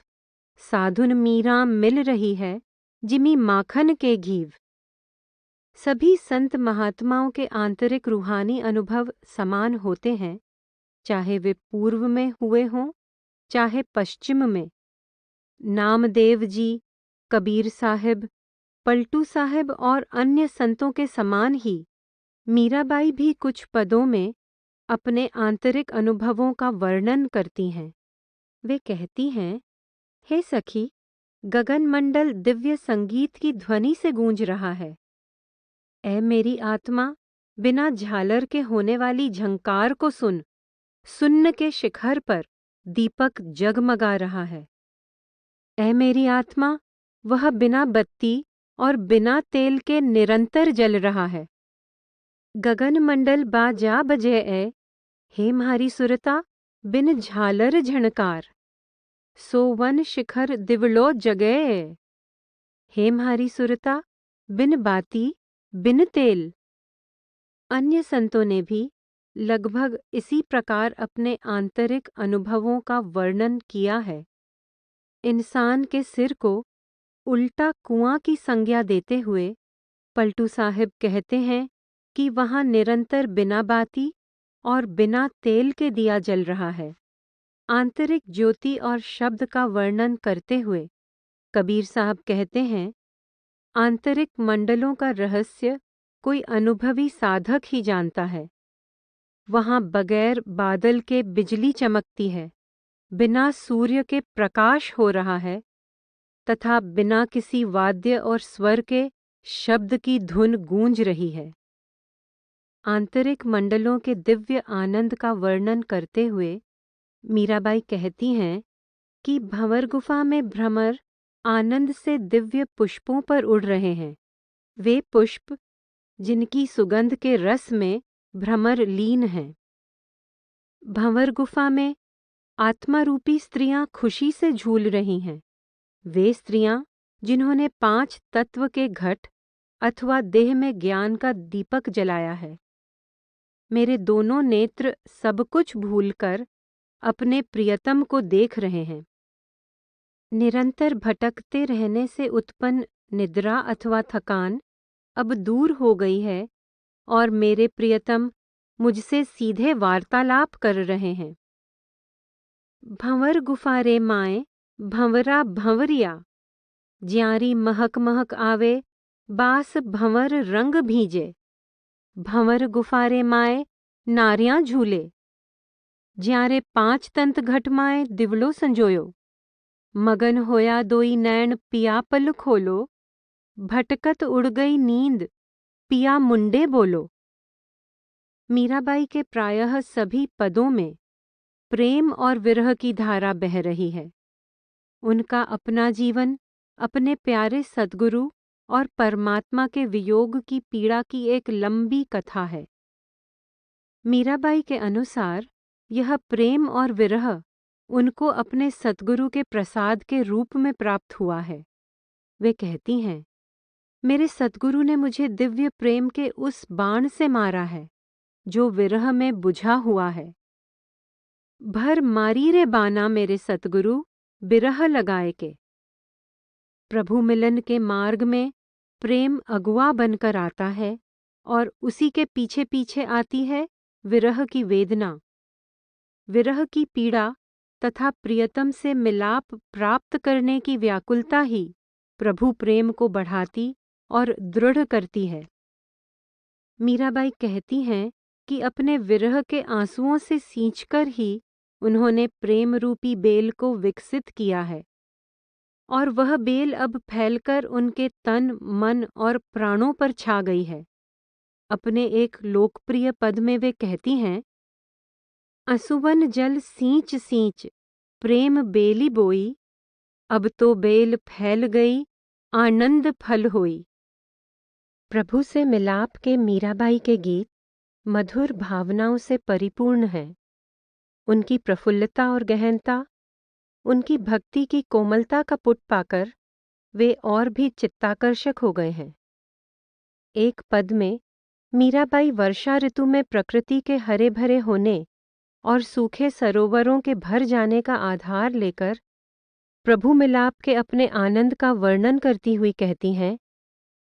साधुन मीरा मिल रही है जिमी माखन के घीव। सभी संत महात्माओं के आंतरिक रूहानी अनुभव समान होते हैं, चाहे वे पूर्व में हुए हों चाहे पश्चिम में। नामदेव जी, कबीर साहिब, पलटू साहिब और अन्य संतों के समान ही मीराबाई भी कुछ पदों में अपने आंतरिक अनुभवों का वर्णन करती हैं। वे कहती हैं, हे सखी, गगन मंडल दिव्य संगीत की ध्वनि से गूंज रहा है। ऐ मेरी आत्मा, बिना झालर के होने वाली झंकार को सुन। सुन्न के शिखर पर दीपक जगमगा रहा है। ऐ मेरी आत्मा, वह बिना बत्ती और बिना तेल के निरंतर जल रहा है। गगन मंडल बाजा बजे ऐ, हे म्हारी सुरता, बिन झालर झणकार। सो वन शिखर दिवलो जगै, हे म्हारी सुरता, बिन बाती बिन तेल। अन्य संतों ने भी लगभग इसी प्रकार अपने आंतरिक अनुभवों का वर्णन किया है। इंसान के सिर को उल्टा कुआं की संज्ञा देते हुए पलटू साहिब कहते हैं कि वहाँ निरंतर बिना बाती और बिना तेल के दिया जल रहा है। आंतरिक ज्योति और शब्द का वर्णन करते हुए कबीर साहब कहते हैं, आंतरिक मंडलों का रहस्य कोई अनुभवी साधक ही जानता है। वहाँ बगैर बादल के बिजली चमकती है, बिना सूर्य के प्रकाश हो रहा है तथा बिना किसी वाद्य और स्वर के शब्द की धुन गूंज रही है। आंतरिक मंडलों के दिव्य आनंद का वर्णन करते हुए मीराबाई कहती हैं कि भंवर गुफा में भ्रमर आनंद से दिव्य पुष्पों पर उड़ रहे हैं। वे पुष्प जिनकी सुगंध के रस में भ्रमर लीन हैं। भंवर गुफा में आत्मारूपी स्त्रियां खुशी से झूल रही हैं, वे स्त्रियां जिन्होंने 5 तत्व के घट अथवा देह में ज्ञान का दीपक जलाया है। मेरे दोनों नेत्र सब कुछ भूलकर अपने प्रियतम को देख रहे हैं। निरंतर भटकते रहने से उत्पन्न निद्रा अथवा थकान अब दूर हो गई है और मेरे प्रियतम मुझसे सीधे वार्तालाप कर रहे हैं। भंवर गुफारे माए भंवरा भंवरिया, ज्यारी महक महक आवे बास भंवर रंग भीजे। भंवर गुफारे माए नारियां झूले, ज्यारे 5 तंत घट माए दिवलो संजोयो। मगन होया दोई नैन पिया पल खोलो, भटकत उड़ गई नींद पिया मुंडे बोलो। मीराबाई के प्रायः सभी पदों में प्रेम और विरह की धारा बह रही है। उनका अपना जीवन अपने प्यारे सद्गुरु और परमात्मा के वियोग की पीड़ा की एक लंबी कथा है। मीराबाई के अनुसार यह प्रेम और विरह उनको अपने सद्गुरु के प्रसाद के रूप में प्राप्त हुआ है। वे कहती हैं, मेरे सद्गुरु ने मुझे दिव्य प्रेम के उस बाण से मारा है जो विरह में बुझा हुआ है। भर मारी रे बाना मेरे सतगुरु बिरह लगाए के। प्रभु मिलन के मार्ग में प्रेम अगुआ बनकर आता है और उसी के पीछे पीछे आती है विरह की वेदना। विरह की पीड़ा तथा प्रियतम से मिलाप प्राप्त करने की व्याकुलता ही प्रभु प्रेम को बढ़ाती और दृढ़ करती है। मीराबाई कहती हैं कि अपने विरह के आंसुओं से सींचकर ही उन्होंने प्रेम रूपी बेल को विकसित किया है और वह बेल अब फैलकर उनके तन, मन और प्राणों पर छा गई है। अपने एक लोकप्रिय पद में वे कहती हैं, असुवन जल सींच सींच प्रेम बेली बोई, अब तो बेल फैल गई आनंद फल होई। प्रभु से मिलाप के मीराबाई के गीत मधुर भावनाओं से परिपूर्ण हैं। उनकी प्रफुल्लता और गहनता, उनकी भक्ति की कोमलता का पुट पाकर वे और भी चित्ताकर्षक हो गए हैं। एक पद में मीराबाई वर्षा ऋतु में प्रकृति के हरे भरे होने और सूखे सरोवरों के भर जाने का आधार लेकर प्रभु मिलाप के अपने आनंद का वर्णन करती हुई कहती हैं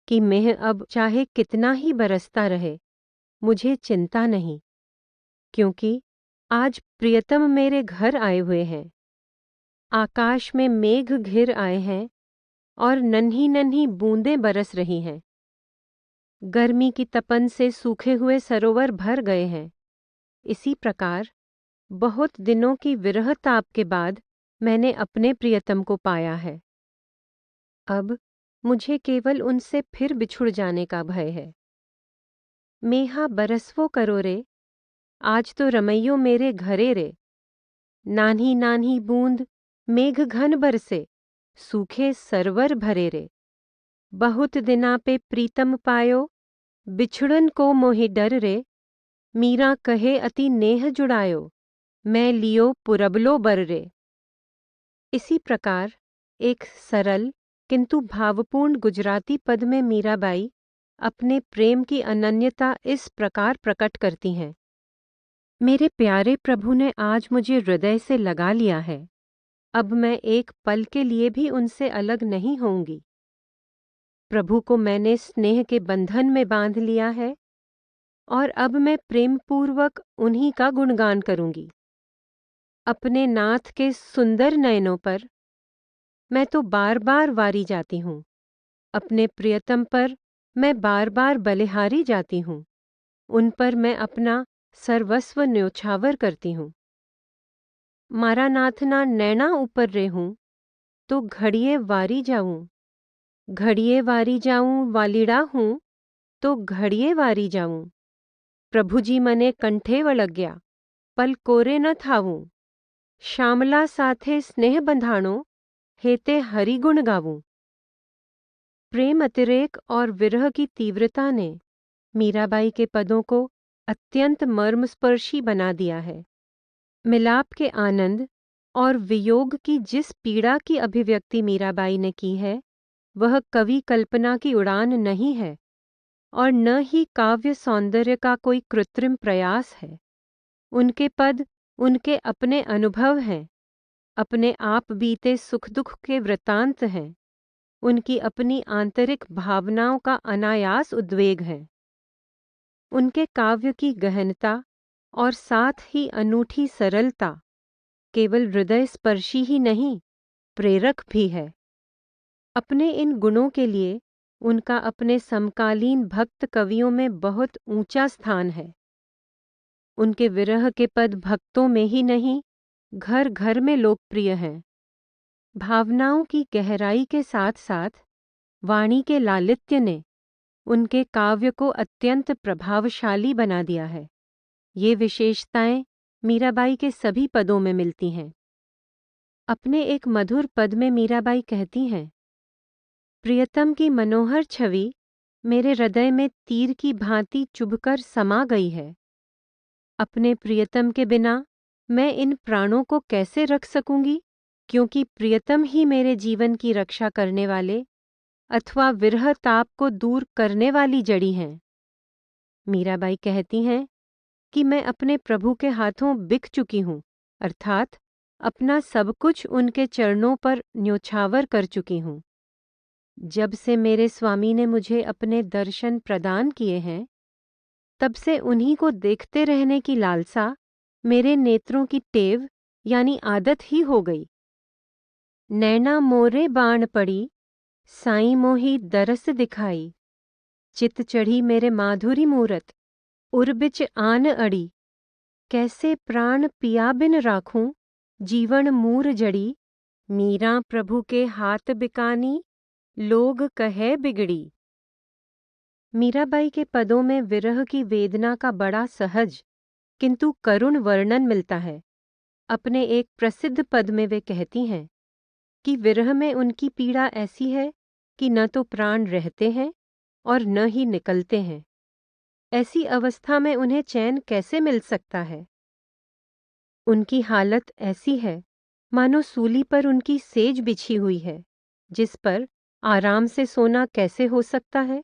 कि मेह अब चाहे कितना ही बरसता रहे, मुझे चिंता नहीं, क्योंकि आज प्रियतम मेरे घर आए हुए हैं। आकाश में मेघ घिर आए हैं और नन्ही नन्ही बूंदें बरस रही हैं। गर्मी की तपन से सूखे हुए सरोवर भर गए हैं। इसी प्रकार बहुत दिनों की विरह ताप के बाद मैंने अपने प्रियतम को पाया है। अब मुझे केवल उनसे फिर बिछुड़ जाने का भय है। मेहा बरसवो करो रे, आज तो रमैयो मेरे घरे रे। नान्ही नान्ही बूंद मेघ घन बरसे, सूखे सरवर भरे रे। बहुत दिना पे प्रीतम पायो, बिछुड़न को मोहि डर रे। मीरा कहे अति नेह जुड़ायो, मैं लियो पुरबलो बर रे। इसी प्रकार एक सरल किंतु भावपूर्ण गुजराती पद में मीराबाई अपने प्रेम की अनन्यता इस प्रकार प्रकट करती हैं, मेरे प्यारे प्रभु ने आज मुझे हृदय से लगा लिया है। अब मैं एक पल के लिए भी उनसे अलग नहीं होंगी। प्रभु को मैंने स्नेह के बंधन में बांध लिया है और अब मैं प्रेमपूर्वक उन्हीं का गुणगान करूंगी। अपने नाथ के सुंदर नयनों पर मैं तो बार बार वारी जाती हूँ। अपने प्रियतम पर मैं बार बार बलिहारी जाती हूँ। उन पर मैं अपना सर्वस्व न्योछावर करती हूँ। मारा नाथना नैना ऊपर रेहूं, तो घड़िए वारी जाऊं। घड़िए वारी जाऊं वालिड़ा हूँ, तो घड़िए वारी जाऊं। प्रभु जी मने कंठे वळग्या, पल कोरे न थावूं। श्यामला साथे स्नेह बंधाणो, हेते हरिगुण गावूं। प्रेम अतिरेक और विरह की तीव्रता ने मीराबाई के पदों को अत्यंत मर्मस्पर्शी बना दिया है। मिलाप के आनंद और वियोग की जिस पीड़ा की अभिव्यक्ति मीराबाई ने की है, वह कवि कल्पना की उड़ान नहीं है और न ही काव्य सौंदर्य का कोई कृत्रिम प्रयास है। उनके पद उनके अपने अनुभव हैं, अपने आप बीते सुख दुख के वृतांत हैं, उनकी अपनी आंतरिक भावनाओं का अनायास उद्वेग है। उनके काव्य की गहनता और साथ ही अनूठी सरलता केवल हृदय स्पर्शी ही नहीं, प्रेरक भी है। अपने इन गुणों के लिए उनका अपने समकालीन भक्त कवियों में बहुत ऊंचा स्थान है। उनके विरह के पद भक्तों में ही नहीं, घर घर में लोकप्रिय हैं। भावनाओं की गहराई के साथ साथ वाणी के लालित्य ने उनके काव्य को अत्यंत प्रभावशाली बना दिया है। ये विशेषताएं मीराबाई के सभी पदों में मिलती हैं। अपने एक मधुर पद में मीराबाई कहती हैं, प्रियतम की मनोहर छवि मेरे हृदय में तीर की भांति चुभकर समा गई है। अपने प्रियतम के बिना मैं इन प्राणों को कैसे रख सकूंगी, क्योंकि प्रियतम ही मेरे जीवन की रक्षा करने वाले अथवा विरह ताप को दूर करने वाली जड़ी हैं। मीराबाई कहती हैं कि मैं अपने प्रभु के हाथों बिक चुकी हूँ, अर्थात अपना सब कुछ उनके चरणों पर न्योछावर कर चुकी हूँ। जब से मेरे स्वामी ने मुझे अपने दर्शन प्रदान किए हैं, तब से उन्हीं को देखते रहने की लालसा मेरे नेत्रों की टेव यानी आदत ही हो गई। नैना मोरे बाण पड़ी, साईं मोही दरस दिखाई, चित चढ़ी मेरे माधुरी मूरत, उर्बिच आन अड़ी, कैसे प्राण पिया बिन राखूं, जीवन मूर जड़ी, मीरा प्रभु के हाथ बिकानी, लोग कहे बिगड़ी। मीराबाई के पदों में विरह की वेदना का बड़ा सहज किंतु करुण वर्णन मिलता है। अपने एक प्रसिद्ध पद में वे कहती हैं कि विरह में उनकी पीड़ा ऐसी है कि न तो प्राण रहते हैं और न ही निकलते हैं। ऐसी अवस्था में उन्हें चैन कैसे मिल सकता है। उनकी हालत ऐसी है मानो सूली पर उनकी सेज बिछी हुई है, जिस पर आराम से सोना कैसे हो सकता है।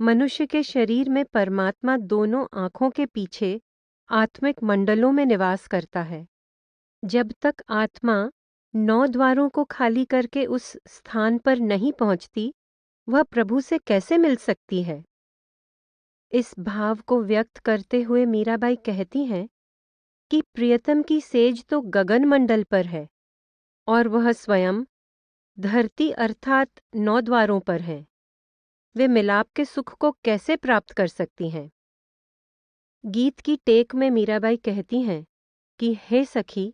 मनुष्य के शरीर में परमात्मा दोनों आँखों के पीछे आत्मिक मंडलों में निवास करता है। जब तक आत्मा 9 द्वारों को खाली करके उस स्थान पर नहीं पहुंचती, वह प्रभु से कैसे मिल सकती है। इस भाव को व्यक्त करते हुए मीराबाई कहती हैं कि प्रियतम की सेज तो गगन मंडल पर है और वह स्वयं धरती अर्थात 9 द्वारों पर है। वे मिलाप के सुख को कैसे प्राप्त कर सकती हैं। गीत की टेक में मीराबाई कहती हैं कि हे सखी,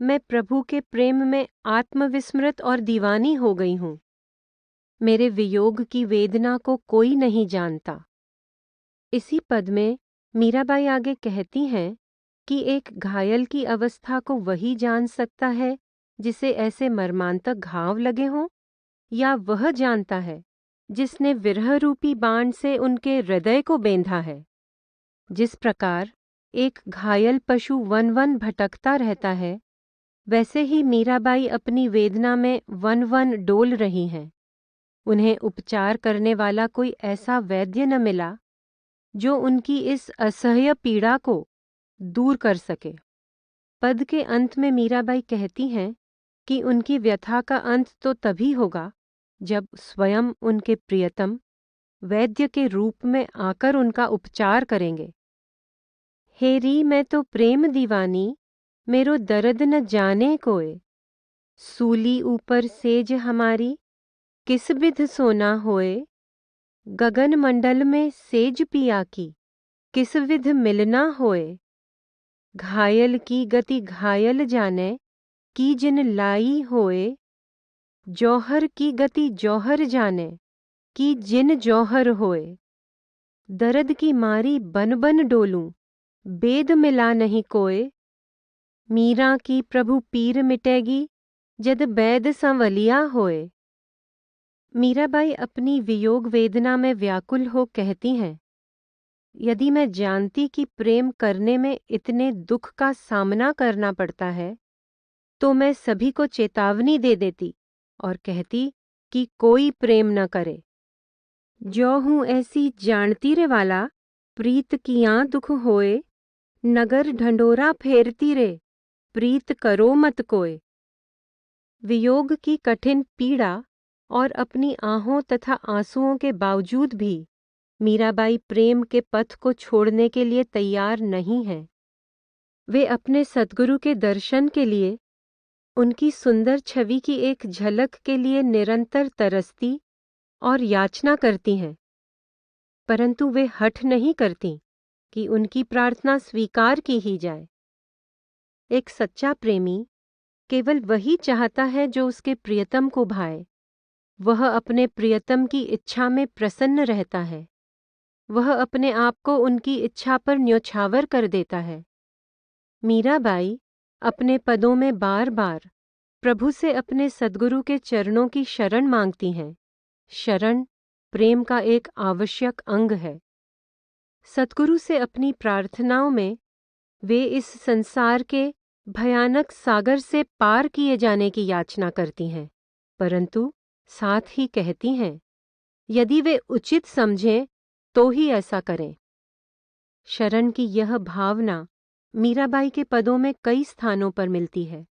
मैं प्रभु के प्रेम में आत्मविस्मृत और दीवानी हो गई हूँ। मेरे वियोग की वेदना को कोई नहीं जानता। इसी पद में मीराबाई आगे कहती हैं कि एक घायल की अवस्था को वही जान सकता है जिसे ऐसे मर्मांतक घाव लगे हों, या वह जानता है जिसने विरह रूपी बाण से उनके हृदय को बेंधा है। जिस प्रकार एक घायल पशु वन वन भटकता रहता है, वैसे ही मीराबाई अपनी वेदना में वन वन डोल रही हैं। उन्हें उपचार करने वाला कोई ऐसा वैद्य न मिला जो उनकी इस असह्य पीड़ा को दूर कर सके। पद के अंत में मीराबाई कहती हैं कि उनकी व्यथा का अंत तो तभी होगा जब स्वयं उनके प्रियतम वैद्य के रूप में आकर उनका उपचार करेंगे। हेरी मैं तो प्रेम दीवानी, मेरो दर्द न जाने कोय, सूली ऊपर सेज हमारी, किस बिध सोना होए, गगन मंडल में सेज पिया की, किस विध मिलना होए, घायल की गति घायल जाने, की जिन लाई होए, जौहर की गति जौहर जाने, की जिन जौहर होए, दर्द की मारी बन बन डोलूं, बेद मिला नहीं कोय, मीरा की प्रभु पीर मिटेगी, जद बैद संवलिया होए। मीराबाई अपनी वियोग वेदना में व्याकुल हो कहती हैं, यदि मैं जानती कि प्रेम करने में इतने दुख का सामना करना पड़ता है, तो मैं सभी को चेतावनी दे देती और कहती कि कोई प्रेम न करे। जो हूँ ऐसी जानती रे वाला, प्रीत कियां दुख होए, नगर ढंढोरा फेरती रे, प्रीत करो मत कोय। वियोग की कठिन पीड़ा और अपनी आहों तथा आंसुओं के बावजूद भी मीराबाई प्रेम के पथ को छोड़ने के लिए तैयार नहीं है। वे अपने सद्गुरु के दर्शन के लिए, उनकी सुंदर छवि की एक झलक के लिए निरंतर तरसती और याचना करती हैं, परंतु वे हठ नहीं करती कि उनकी प्रार्थना स्वीकार की ही जाए। एक सच्चा प्रेमी केवल वही चाहता है जो उसके प्रियतम को भाए। वह अपने प्रियतम की इच्छा में प्रसन्न रहता है। वह अपने आप को उनकी इच्छा पर न्योछावर कर देता है। मीराबाई अपने पदों में बार बार प्रभु से अपने सद्गुरु के चरणों की शरण मांगती हैं। शरण प्रेम का एक आवश्यक अंग है। सद्गुरु से अपनी प्रार्थनाओं में वे इस संसार के भयानक सागर से पार किए जाने की याचना करती हैं, परंतु साथ ही कहती हैं, यदि वे उचित समझें तो ही ऐसा करें। शरण की यह भावना मीराबाई के पदों में कई स्थानों पर मिलती है।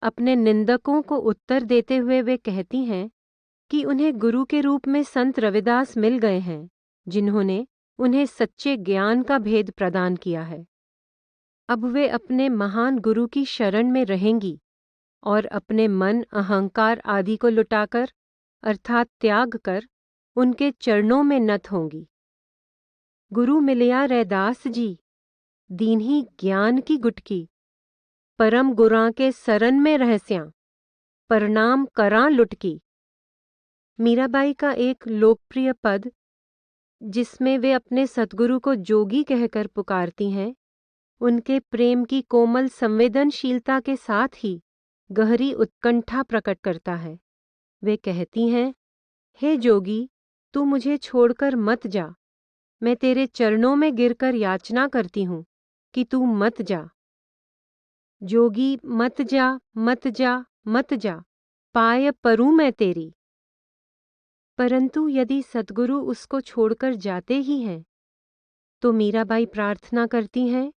अपने निंदकों को उत्तर देते हुए वे कहती हैं कि उन्हें गुरु के रूप में संत रविदास मिल गए हैं, जिन्होंने उन्हें सच्चे ज्ञान का भेद प्रदान किया है। अब वे अपने महान गुरु की शरण में रहेंगी और अपने मन अहंकार आदि को लुटाकर अर्थात त्याग कर उनके चरणों में नत होंगी। गुरु मिलिया रैदास जी, दीन्ही ज्ञान की गुटकी, परम गुरां के सरन में रहस्यां, प्रणाम करां लुटकी। मीराबाई का एक लोकप्रिय पद, जिसमें वे अपने सद्गुरु को जोगी कहकर पुकारती हैं, उनके प्रेम की कोमल संवेदनशीलता के साथ ही गहरी उत्कंठा प्रकट करता है। वे कहती हैं, हे जोगी, तू मुझे छोड़कर मत जा। मैं तेरे चरणों में गिरकर याचना करती हूँ कि तू मत जा। जोगी मत जा, मत जा, मत जा, पाय परूं मैं तेरी। परंतु यदि सद्गुरु उसको छोड़कर जाते ही हैं, तो मीराबाई प्रार्थना करती हैं,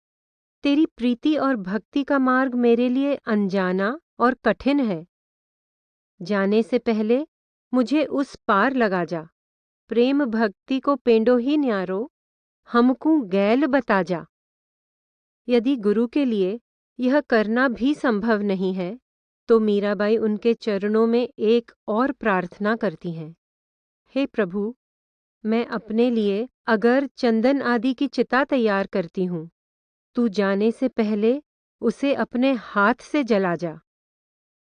तेरी प्रीति और भक्ति का मार्ग मेरे लिए अनजाना और कठिन है। जाने से पहले मुझे उस पार लगा जा। प्रेम भक्ति को पेंडो ही न्यारो, हमकू गैल बता जा। यदि गुरु के लिए यह करना भी संभव नहीं है, तो मीराबाई उनके चरणों में एक और प्रार्थना करती हैं, हे प्रभु, मैं अपने लिए अगर चंदन आदि की चिता तैयार करती हूँ, तू जाने से पहले उसे अपने हाथ से जला जा।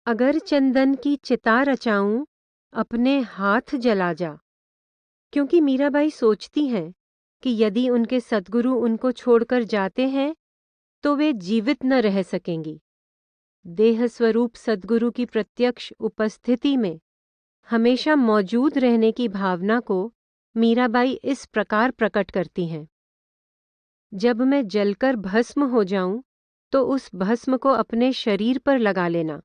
अगर चंदन की चिता रचाऊं, अपने हाथ जला जा। क्योंकि मीराबाई सोचती हैं कि यदि उनके सद्गुरु उनको छोड़कर जाते हैं, तो वे जीवित न रह सकेंगी। देह स्वरूप सद्गुरु की प्रत्यक्ष उपस्थिति में हमेशा मौजूद रहने की भावना को मीराबाई इस प्रकार प्रकट करती हैं, जब मैं जलकर भस्म हो जाऊं, तो उस भस्म को अपने शरीर पर लगा लेना।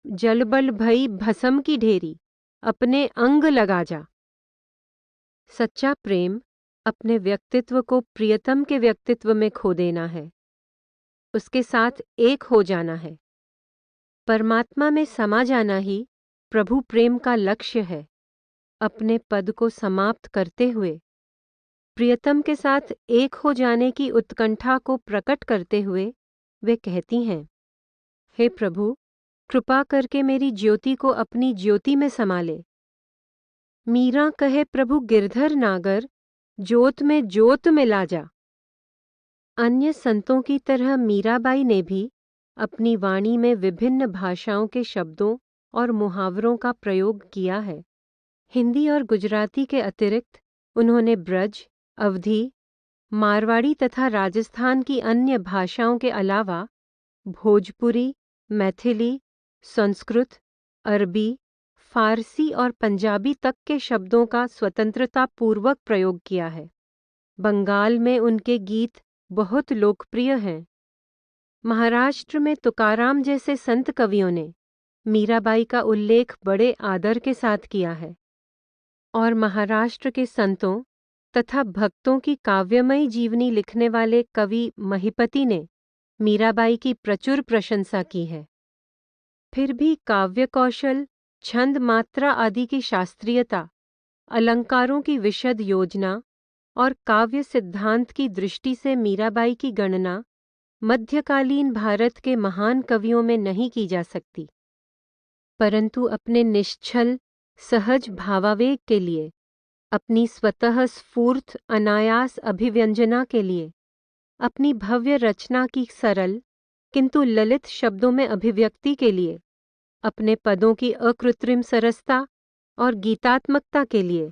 जलबल भई भस्म की ढेरी, अपने अंग लगा जा। सच्चा प्रेम अपने व्यक्तित्व को प्रियतम के व्यक्तित्व में खो देना है, उसके साथ एक हो जाना है। परमात्मा में समा जाना ही प्रभु प्रेम का लक्ष्य है। अपने पद को समाप्त करते हुए प्रियतम के साथ एक हो जाने की उत्कंठा को प्रकट करते हुए वे कहती हैं, हे प्रभु, कृपा करके मेरी ज्योति को अपनी ज्योति में समा ले। मीरा कहे प्रभु गिरधर नागर, जोत में जोत मिला जा। अन्य संतों की तरह मीराबाई ने भी अपनी वाणी में विभिन्न भाषाओं के शब्दों और मुहावरों का प्रयोग किया है। हिंदी और गुजराती के अतिरिक्त उन्होंने ब्रज, अवधी, मारवाड़ी तथा राजस्थान की अन्य भाषाओं के अलावा भोजपुरी, मैथिली, संस्कृत, अरबी, फारसी और पंजाबी तक के शब्दों का स्वतंत्रता पूर्वक प्रयोग किया है। बंगाल में उनके गीत बहुत लोकप्रिय हैं। महाराष्ट्र में तुकाराम जैसे संत कवियों ने मीराबाई का उल्लेख बड़े आदर के साथ किया है और महाराष्ट्र के संतों तथा भक्तों की काव्यमयी जीवनी लिखने वाले कवि महिपति ने मीराबाई की प्रचुर प्रशंसा की है। फिर भी काव्य कौशल, छंद मात्रा आदि की शास्त्रीयता, अलंकारों की विशद योजना और काव्य सिद्धांत की दृष्टि से मीराबाई की गणना मध्यकालीन भारत के महान कवियों में नहीं की जा सकती, परंतु अपने निश्चल सहज भावावेग के लिए, अपनी स्वतः स्फूर्त अनायास अभिव्यंजना के लिए, अपनी भव्य रचना की सरल किंतु ललित शब्दों में अभिव्यक्ति के लिए, अपने पदों की अकृत्रिम सरसता और गीतात्मकता के लिए,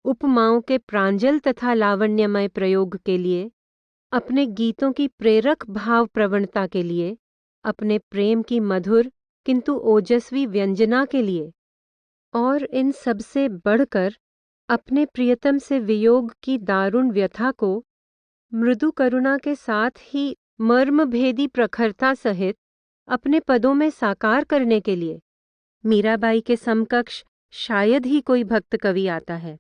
उपमाओं के प्रांजल तथा लावण्यमय प्रयोग के लिए, अपने गीतों की प्रेरक भाव प्रवणता के लिए, अपने प्रेम की मधुर किंतु ओजस्वी व्यंजना के लिए और इन सबसे बढ़कर अपने प्रियतम से वियोग की दारुण व्यथा को मृदु करुणा के साथ ही मर्मभेदी प्रखरता सहित अपने पदों में साकार करने के लिए मीराबाई के समकक्ष शायद ही कोई भक्त कवि आता है।